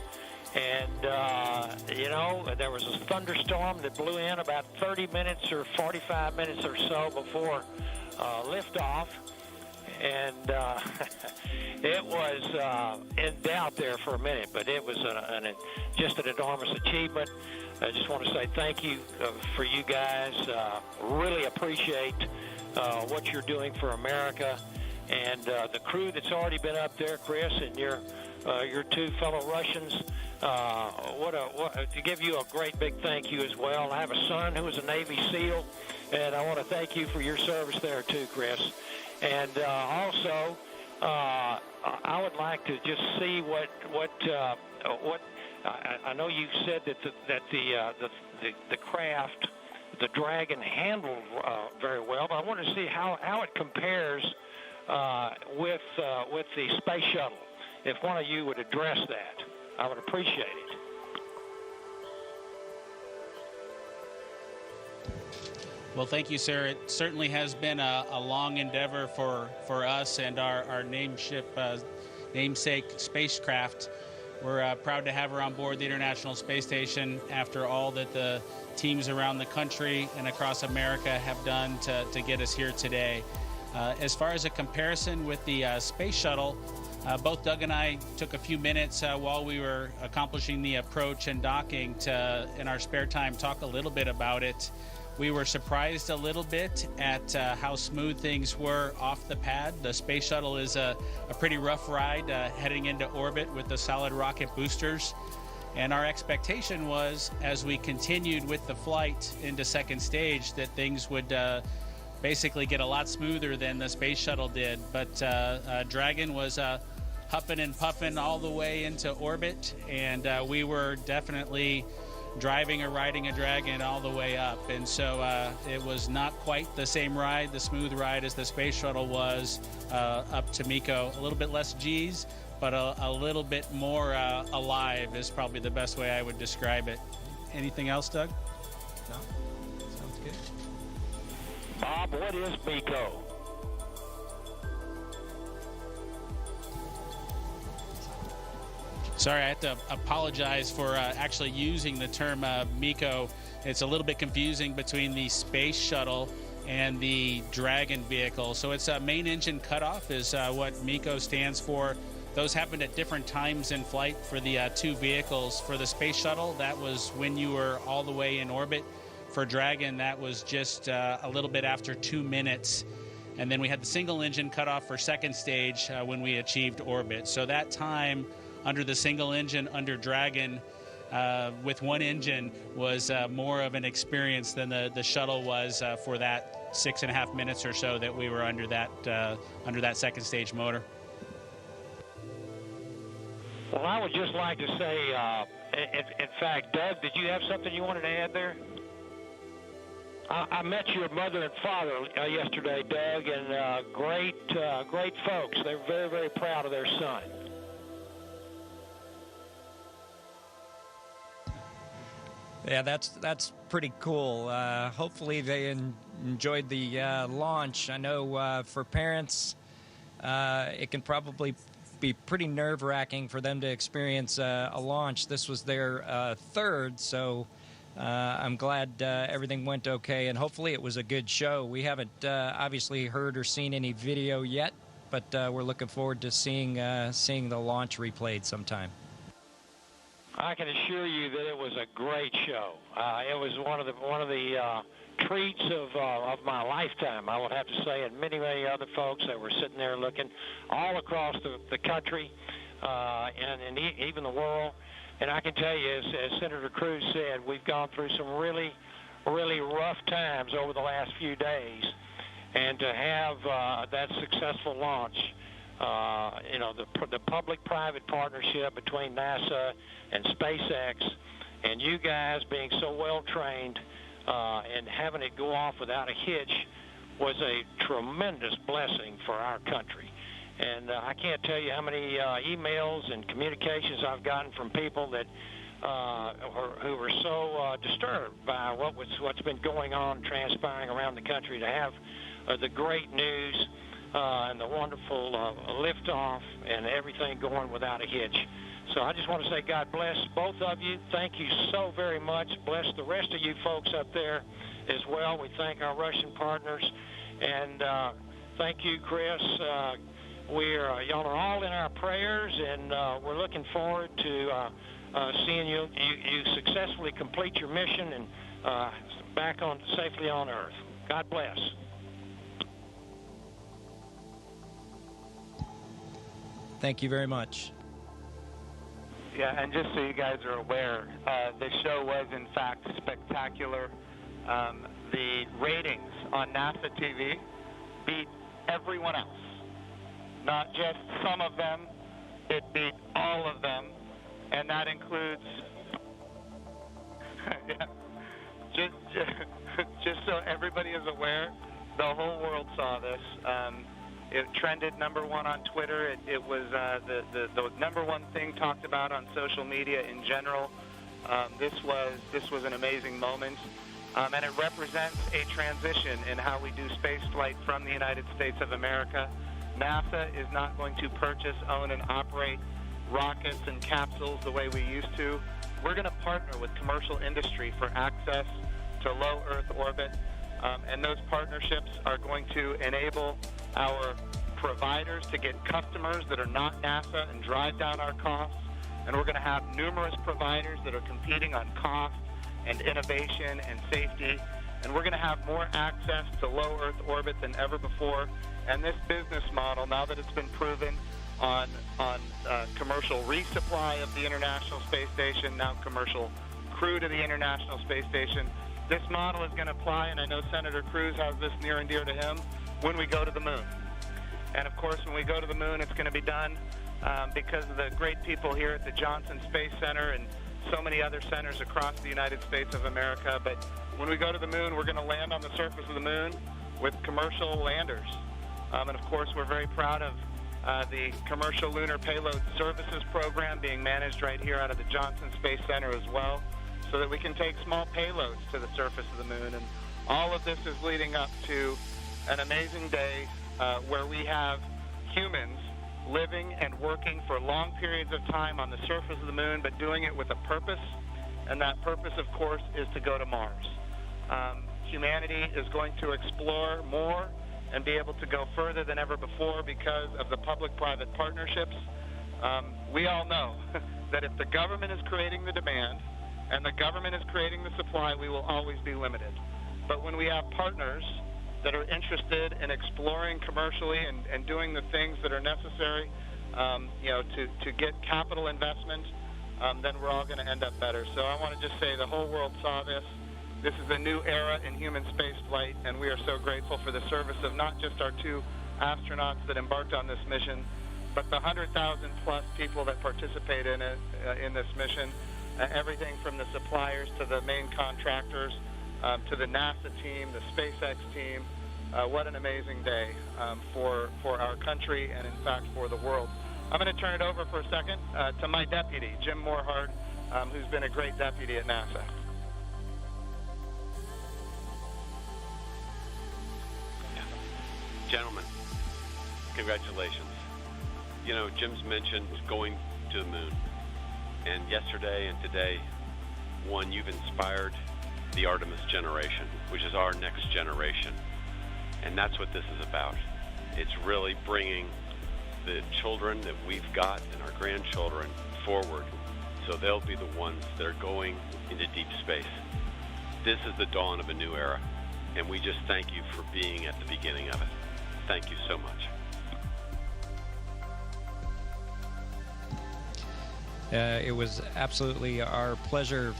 And, you know, there was a thunderstorm that blew in about 30 minutes or 45 minutes or so before liftoff. And it was in doubt there for a minute, but it was just an enormous achievement. I just want to say thank you for you guys. Really appreciate what you're doing for America, and the crew that's already been up there, Chris, and your two fellow Russians. To give you a great big thank you as well. I have a son who is a Navy SEAL, and I want to thank you for your service there too, Chris. And also, I would like to just see what I know you said that the craft, the Dragon, handled very well, but I wanted to see how it compares with the space shuttle. If one of you would address that, I would appreciate it. Well, thank you, sir. It certainly has been a long endeavor for us and our namesake spacecraft. We're proud to have her on board the International Space Station after all that the teams around the country and across America have done to get us here today. As far as a comparison with the space shuttle, both Doug and I took a few minutes while we were accomplishing the approach and docking to, in our spare time, talk a little bit about it. We were surprised a little bit at how smooth things were off the pad. The space shuttle is a pretty rough ride heading into orbit with the solid rocket boosters. And our expectation was, as we continued with the flight into second stage, that things would basically get a lot smoother than the space shuttle did. But Dragon was huffing and puffing all the way into orbit, and we were definitely driving or riding a Dragon all the way up. And so it was not quite the same ride, the smooth ride, as the space shuttle was up to MECO. A little bit less G's, but a little bit more alive is probably the best way I would describe it. Anything else, Doug? No? Sounds good. Bob, what is MECO? Sorry, I have to apologize for actually using the term MECO. It's a little bit confusing between the space shuttle and the Dragon vehicle. So it's a main engine cutoff is what MECO stands for. Those happened at different times in flight for the two vehicles. For the space shuttle, that was when you were all the way in orbit. For Dragon, that was just a little bit after 2 minutes. And then we had the single engine cutoff for second stage when we achieved orbit. So that time under the single engine under Dragon with one engine was more of an experience than the shuttle was for that 6.5 minutes or so that we were under that second stage motor. Well, I would just like to say, in fact, Doug, did you have something you wanted to add there? I met your mother and father yesterday, Doug, and great folks. They're very, very proud of their son. Yeah, that's pretty cool. Hopefully they enjoyed the launch. I know for parents, it can probably be pretty nerve-wracking for them to experience a launch. This was their third, so I'm glad everything went okay, and hopefully it was a good show. We haven't obviously heard or seen any video yet, but we're looking forward to seeing the launch replayed sometime. I can assure you that it was a great show. It was one of the treats of my lifetime, I would have to say, and many other folks that were sitting there looking all across the country and even the world. And I can tell you, as Senator Cruz said, we've gone through some really, really rough times over the last few days, and to have that successful launch. The public-private partnership between NASA and SpaceX, and you guys being so well-trained and having it go off without a hitch was a tremendous blessing for our country. And I can't tell you how many emails and communications I've gotten from people that who were so disturbed by what's been going on, transpiring around the country, to have the great news and the wonderful liftoff and everything going without a hitch. So I just want to say God bless both of you. Thank you so very much. Bless the rest of you folks up there as well. We thank our Russian partners. And thank you, Chris. Y'all are all in our prayers, and we're looking forward to seeing you successfully complete your mission and back on safely on Earth. God bless. Thank you very much. Yeah, and just so you guys are aware, the show was in fact spectacular. The ratings on NASA TV beat everyone else. Not just some of them, it beat all of them, and that includes, yeah, just so everybody is aware, the whole world saw this. It trended #1 on Twitter. It was the #1 thing talked about on social media in general. This was an amazing moment, and it represents a transition in how we do space flight from the United States of America. NASA is not going to purchase, own, and operate rockets and capsules the way we used to. We're going to partner with commercial industry for access to low Earth orbit, and those partnerships are going to enable our providers to get customers that are not NASA and drive down our costs. And we're going to have numerous providers that are competing on cost and innovation and safety. And we're going to have more access to low Earth orbit than ever before. And this business model, now that it's been proven on commercial resupply of the International Space Station, now commercial crew to the International Space Station, this model is going to apply, and I know Senator Cruz has this near and dear to him, when we go to the moon. And of course, when we go to the moon, it's going to be done because of the great people here at the Johnson Space Center and so many other centers across the United States of America. But when we go to the moon, we're going to land on the surface of the moon with commercial landers. And of course, we're very proud of the Commercial Lunar Payload Services Program being managed right here out of the Johnson Space Center as well, so that we can take small payloads to the surface of the moon. And all of this is leading up to an amazing day where we have humans living and working for long periods of time on the surface of the moon, but doing it with a purpose. And that purpose, of course, is to go to Mars. Humanity is going to explore more and be able to go further than ever before because of the public-private partnerships. We all know that if the government is creating the demand and the government is creating the supply, we will always be limited. But when we have partners that are interested in exploring commercially and doing the things that are necessary, to get capital investment, then we're all going to end up better. So I want to just say the whole world saw this. This is a new era in human space flight, and we are so grateful for the service of not just our 2 astronauts that embarked on this mission, but the 100,000 plus people that participate in it, in this mission. Everything from the suppliers to the main contractors, to the NASA team, the SpaceX team. What an amazing day for our country and, in fact, for the world. I'm going to turn it over for a second to my deputy, Jim Morehard, who's been a great deputy at NASA. Gentlemen, congratulations. You know, Jim's mentioned going to the moon. And yesterday and today, one, you've inspired the Artemis generation, which is our next generation. And that's what this is about. It's really bringing the children that we've got and our grandchildren forward, so they'll be the ones that are going into deep space. This is the dawn of a new era, and we just thank you for being at the beginning of it. Thank you so much. It was absolutely our pleasure,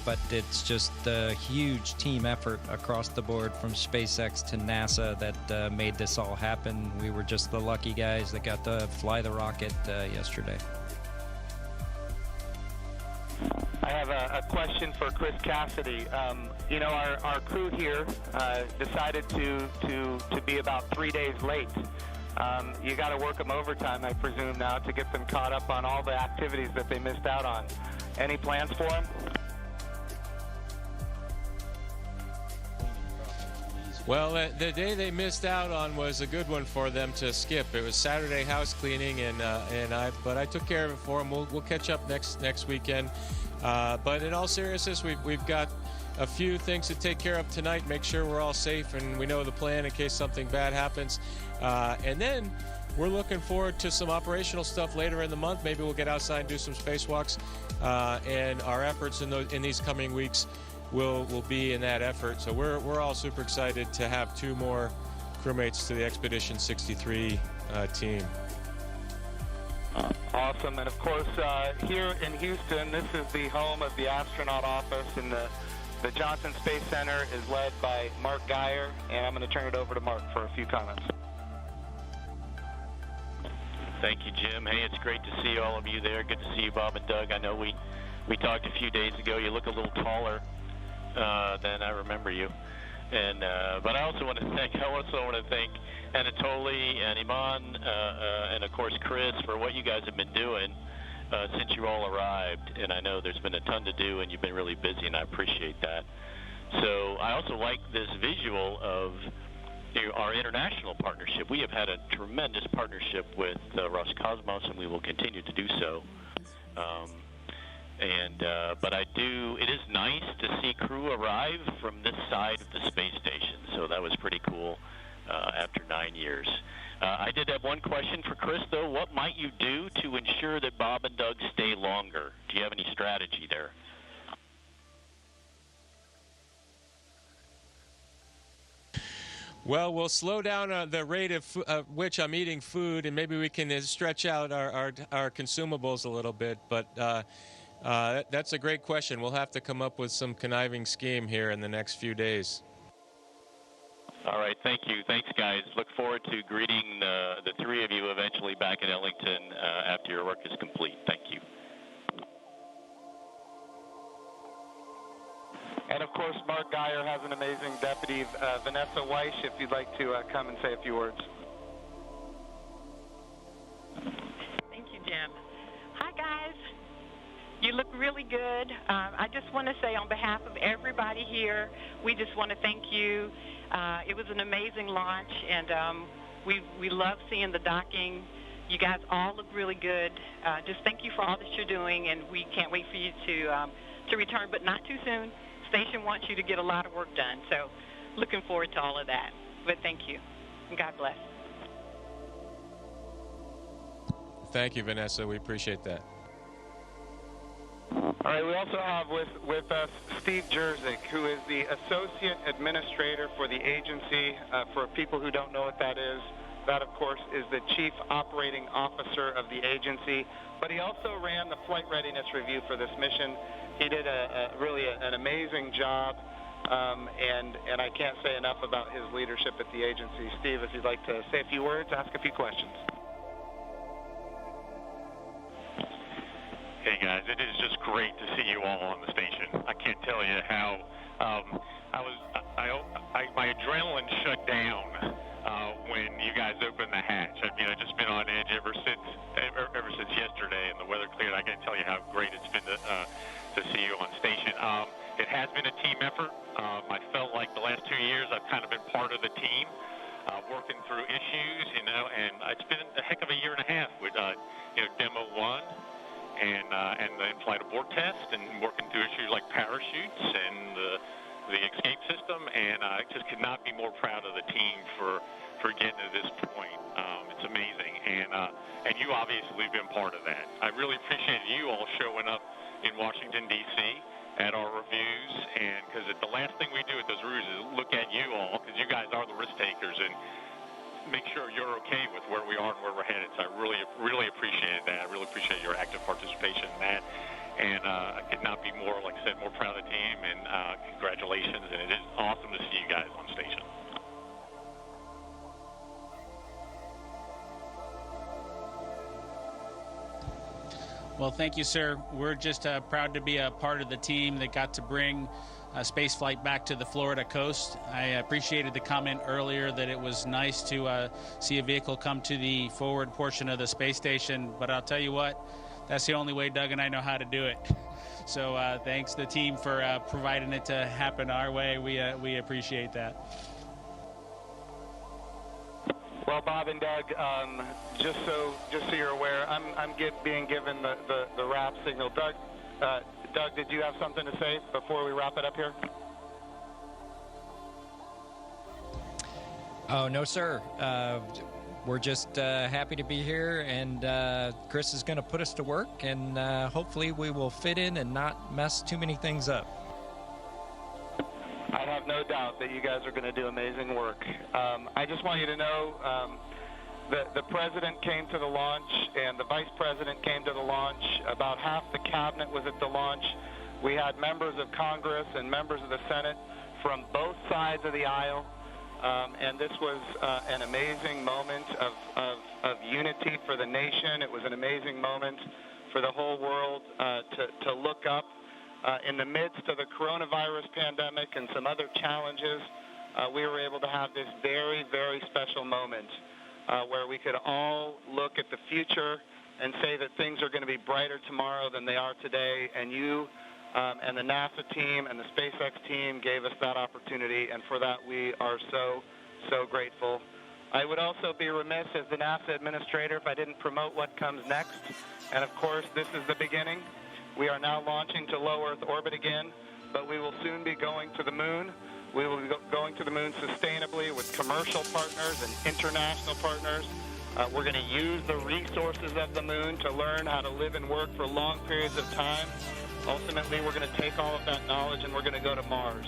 but it's just a huge team effort across the board from SpaceX to NASA that made this all happen. We were just the lucky guys that got to fly the rocket yesterday. I have a question for Chris Cassidy. Our crew here decided to be about 3 days late. You got to work them overtime, I presume, now to get them caught up on all the activities that they missed out on. Any plans for them? Well, the day they missed out on was a good one for them to skip. It was Saturday house cleaning, but I took care of it for them. We'll catch up next weekend. But in all seriousness, we've got a few things to take care of tonight. Make sure we're all safe and we know the plan in case something bad happens. And then we're looking forward to some operational stuff later in the month. Maybe we'll get outside and do some spacewalks. And our efforts in these coming weeks will be in that effort. So we're all super excited to have 2 more crewmates to the Expedition 63 team. Awesome. And of course, here in Houston, this is the home of the astronaut office, and the Johnson Space Center is led by Mark Geyer, and I'm going to turn it over to Mark for a few comments. Thank you, Jim. Hey, it's great to see all of you there. Good to see you, Bob and Doug. I know we talked a few days ago. You look a little taller than I remember you. And but I also want to thank Anatoly and Iman and of course Chris for what you guys have been doing since you all arrived. And I know there's been a ton to do, and you've been really busy, and I appreciate that. So I also like this visual of our international partnership. We have had a tremendous partnership with Roscosmos, and we will continue to do so. But it is nice to see crew arrive from this side of the space station. So that was pretty cool after 9 years. I did have one question for Chris, though. What might you do to ensure that Bob and Doug stay longer? Do you have any strategy there? Well, we'll slow down the rate of which I'm eating food, and maybe we can stretch out our consumables a little bit. But that's a great question. We'll have to come up with some conniving scheme here in the next few days. All right, thank you. Thanks, guys. Look forward to greeting the 3 of you eventually back in Ellington after your work is complete. Thank you. And, of course, Mark Geyer has an amazing deputy, Vanessa Weish, if you'd like to come and say a few words. Hi, guys. You look really good. I just want to say on behalf of everybody here, we just want to thank you. It was an amazing launch, and we love seeing the docking. You guys all look really good. Just thank you for all that you're doing, and we can't wait for you to return, but not too soon. Station wants you to get a lot of work done, so looking forward to all of that. But thank you, and God bless. Thank you, Vanessa. We appreciate that. All right, we also have with us Steve Jerzik, who is the Associate Administrator for the agency. For people who don't know what that is, that, of course, is the Chief Operating Officer of the agency. But he also ran the flight readiness review for this mission. He did really an amazing job, and I can't say enough about his leadership at the agency. Steve, if you'd like to say a few words, ask a few questions. Hey guys, it is just great to see you all on the station. I can't tell you how my adrenaline shut down when you guys opened the hatch. I've just been on edge ever since yesterday, and the weather cleared. I can't tell you how great it's been to see you on station. It has been a team effort. I felt like the last 2 years I've kind of been part of the team, working through issues, and it's been a heck of a year and a half with Demo 1. And the in-flight abort test, and working through issues like parachutes and the escape system, and I just could not be more proud of the team for getting to this point. It's amazing, and you obviously have been part of that. I really appreciate you all showing up in Washington, D.C. at our reviews, and because the last thing we do at those reviews is look at you all, because you guys are the risk takers, and make sure you're okay with where we are and where we're headed. So I really appreciate that. I really appreciate your active participation in that. And I could not be more, like I said, more proud of the team. And congratulations. And it is awesome to see you guys on station. Well, thank you, sir. We're just proud to be a part of the team that got to bring space flight back to the Florida coast. I appreciated the comment earlier that it was nice to see a vehicle come to the forward portion of the space station, but I'll tell you what, that's the only way Doug and I know how to do it. So thanks to the team for providing it to happen our way. We appreciate that. Well, Bob and Doug, just so you're aware, I'm being given the wrap signal. Doug, did you have something to say before we wrap it up here? Oh, no, sir. We're just happy to be here, and Chris is going to put us to work, and hopefully we will fit in and not mess too many things up. I have no doubt that you guys are going to do amazing work. I just want you to know the president came to the launch and the vice president came to the launch. About half the cabinet was at the launch. We had members of Congress and members of the Senate from both sides of the aisle. And this was an amazing moment of unity for the nation. It was an amazing moment for the whole world to look up in the midst of the coronavirus pandemic and some other challenges. We were able to have this very, very special moment where we could all look at the future and say that things are going to be brighter tomorrow than they are today. And you and the NASA team and the SpaceX team gave us that opportunity, and for that we are so, so grateful. I would also be remiss as the NASA administrator if I didn't promote what comes next. And of course, this is the beginning. We are now launching to low Earth orbit again, but we will soon be going to the moon. We will be going to the moon sustainably with commercial partners and international partners. We're going to use the resources of the moon to learn how to live and work for long periods of time. Ultimately, we're going to take all of that knowledge and we're going to go to Mars.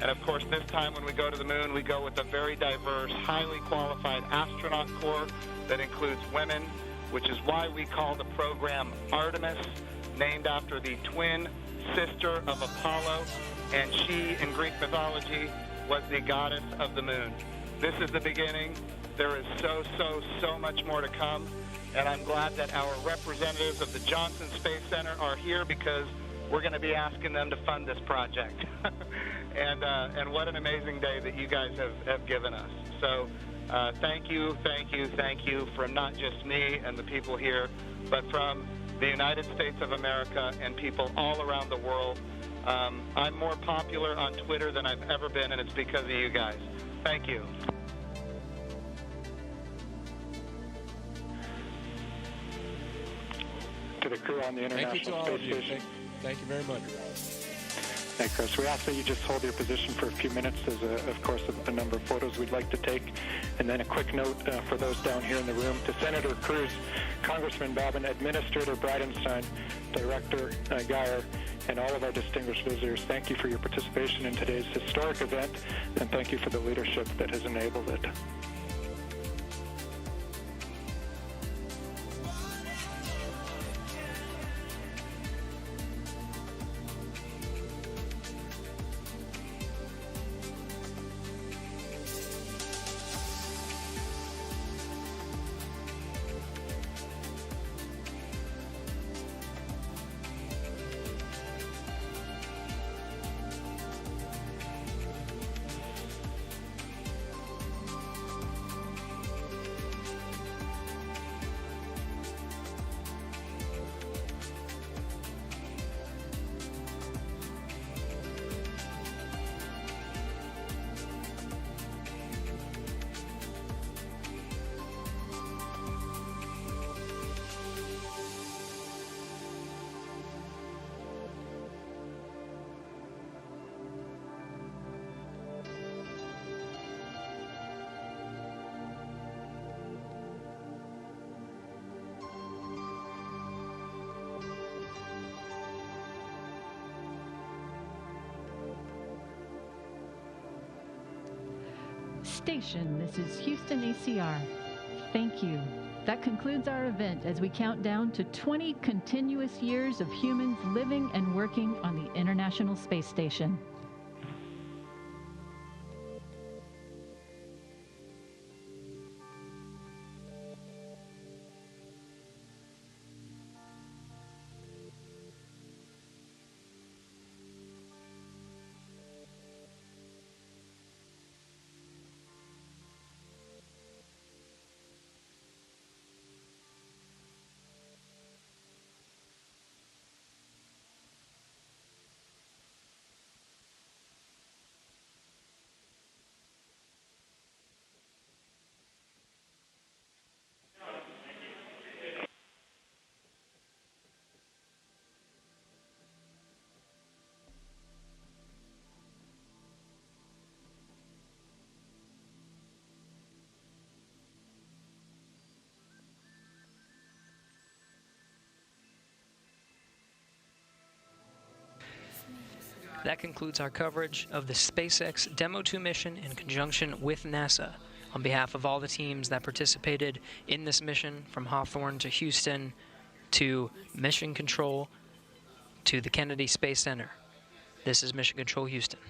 And of course, this time when we go to the moon, we go with a very diverse, highly qualified astronaut corps that includes women, which is why we call the program Artemis, named after the twin sister of Apollo, and she, in Greek mythology, was the goddess of the moon. This is the beginning. There is so much more to come, and I'm glad that our representatives of the Johnson Space Center are here because we're going to be asking them to fund this project. And what an amazing day that you guys have given us. So thank you from not just me and the people here, but from the United States of America and people all around the world. I'm more popular on Twitter than I've ever been, and it's because of you guys. Thank you. To the crew on the International Space Station. Thank you very much. Thanks, Chris. We ask that you just hold your position for a few minutes. There's, of course, a number of photos we'd like to take. And then a quick note for those down here in the room. To Senator Cruz, Congressman Babin, Administrator Bridenstine, Director Geyer, and all of our distinguished visitors, thank you for your participation in today's historic event, and thank you for the leadership that has enabled it. Station, this is Houston ACR. Thank you. That concludes our event as we count down to 20 continuous years of humans living and working on the International Space Station. That concludes our coverage of the SpaceX Demo 2 mission in conjunction with NASA. On behalf of all the teams that participated in this mission, from Hawthorne to Houston to Mission Control to the Kennedy Space Center, this is Mission Control Houston.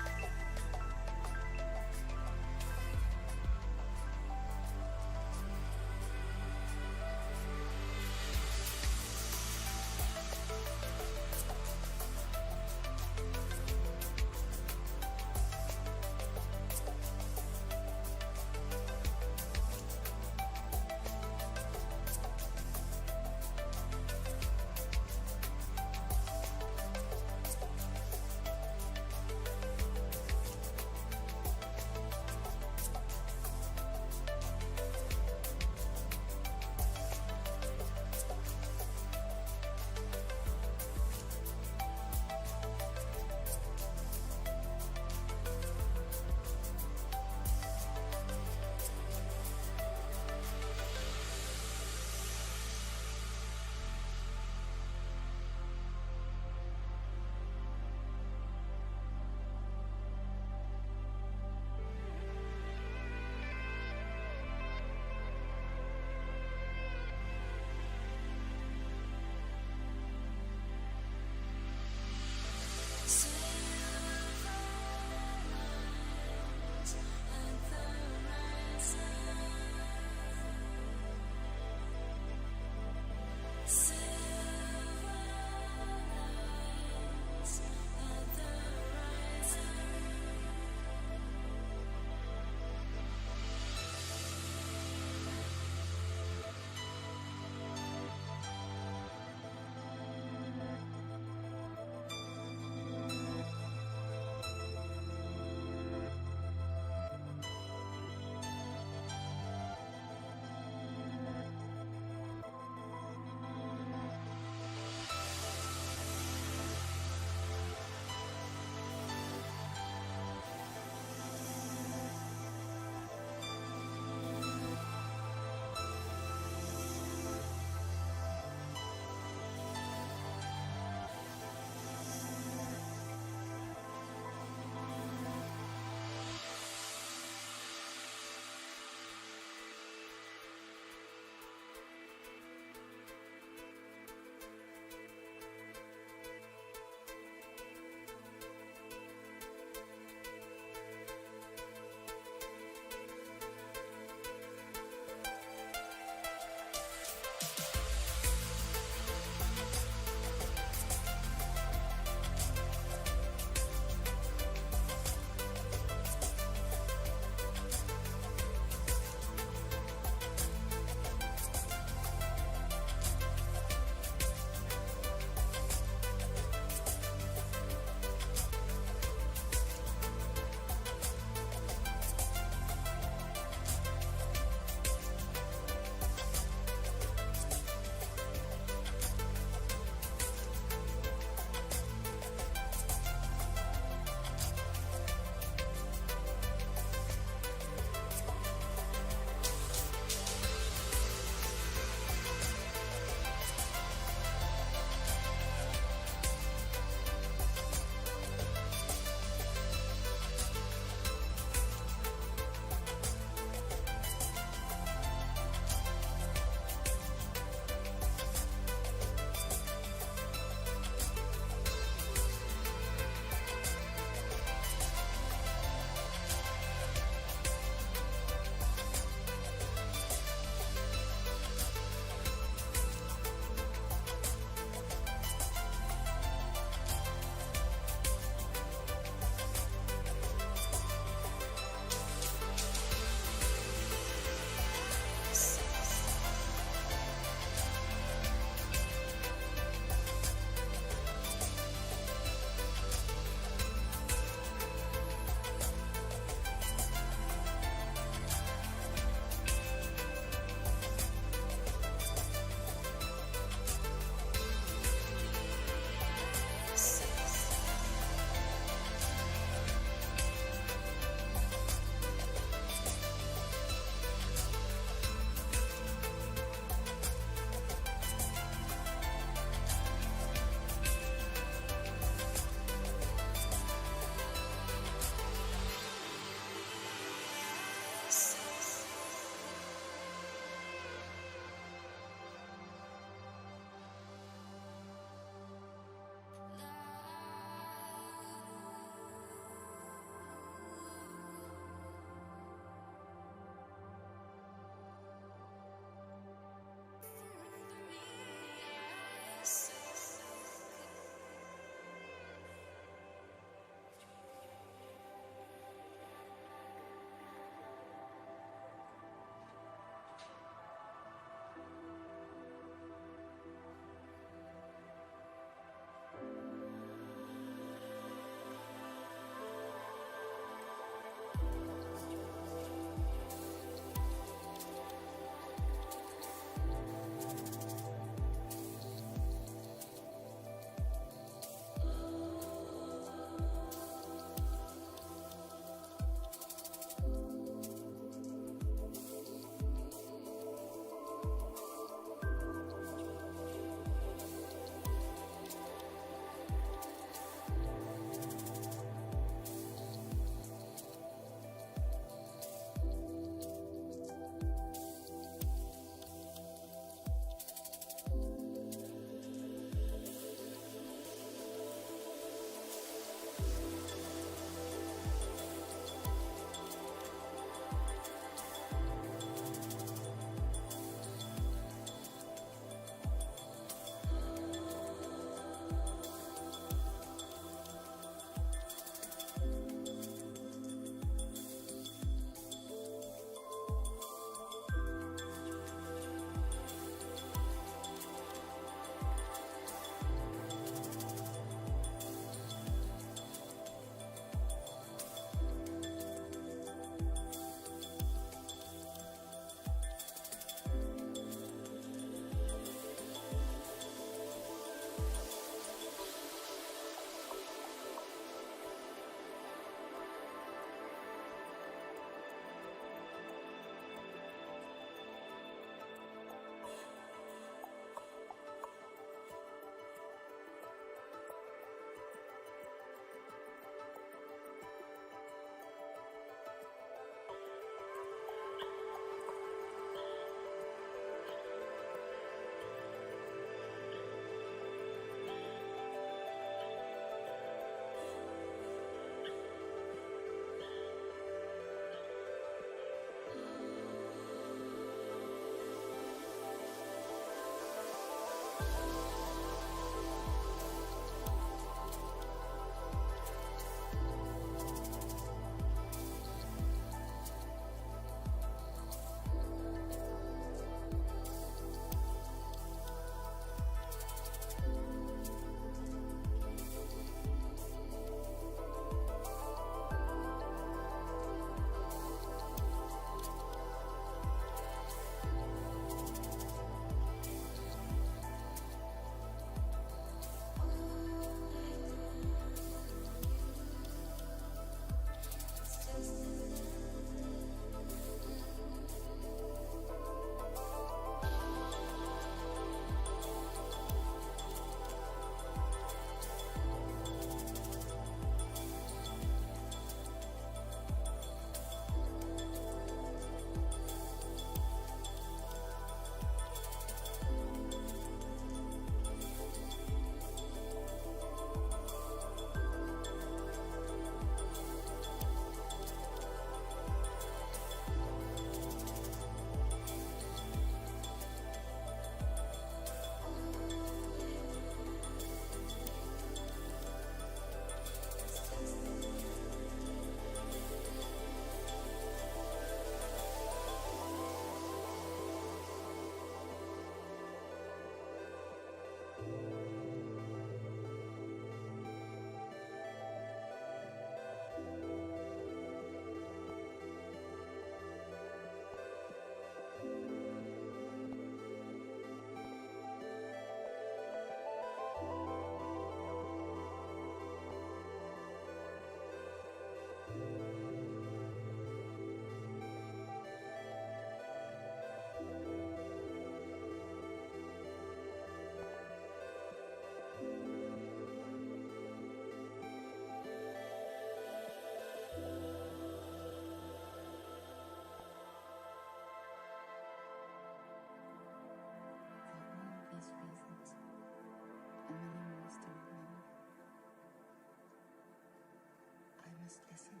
must listen.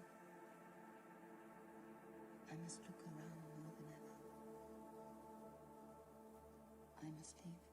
I must look around more than ever. I must leave.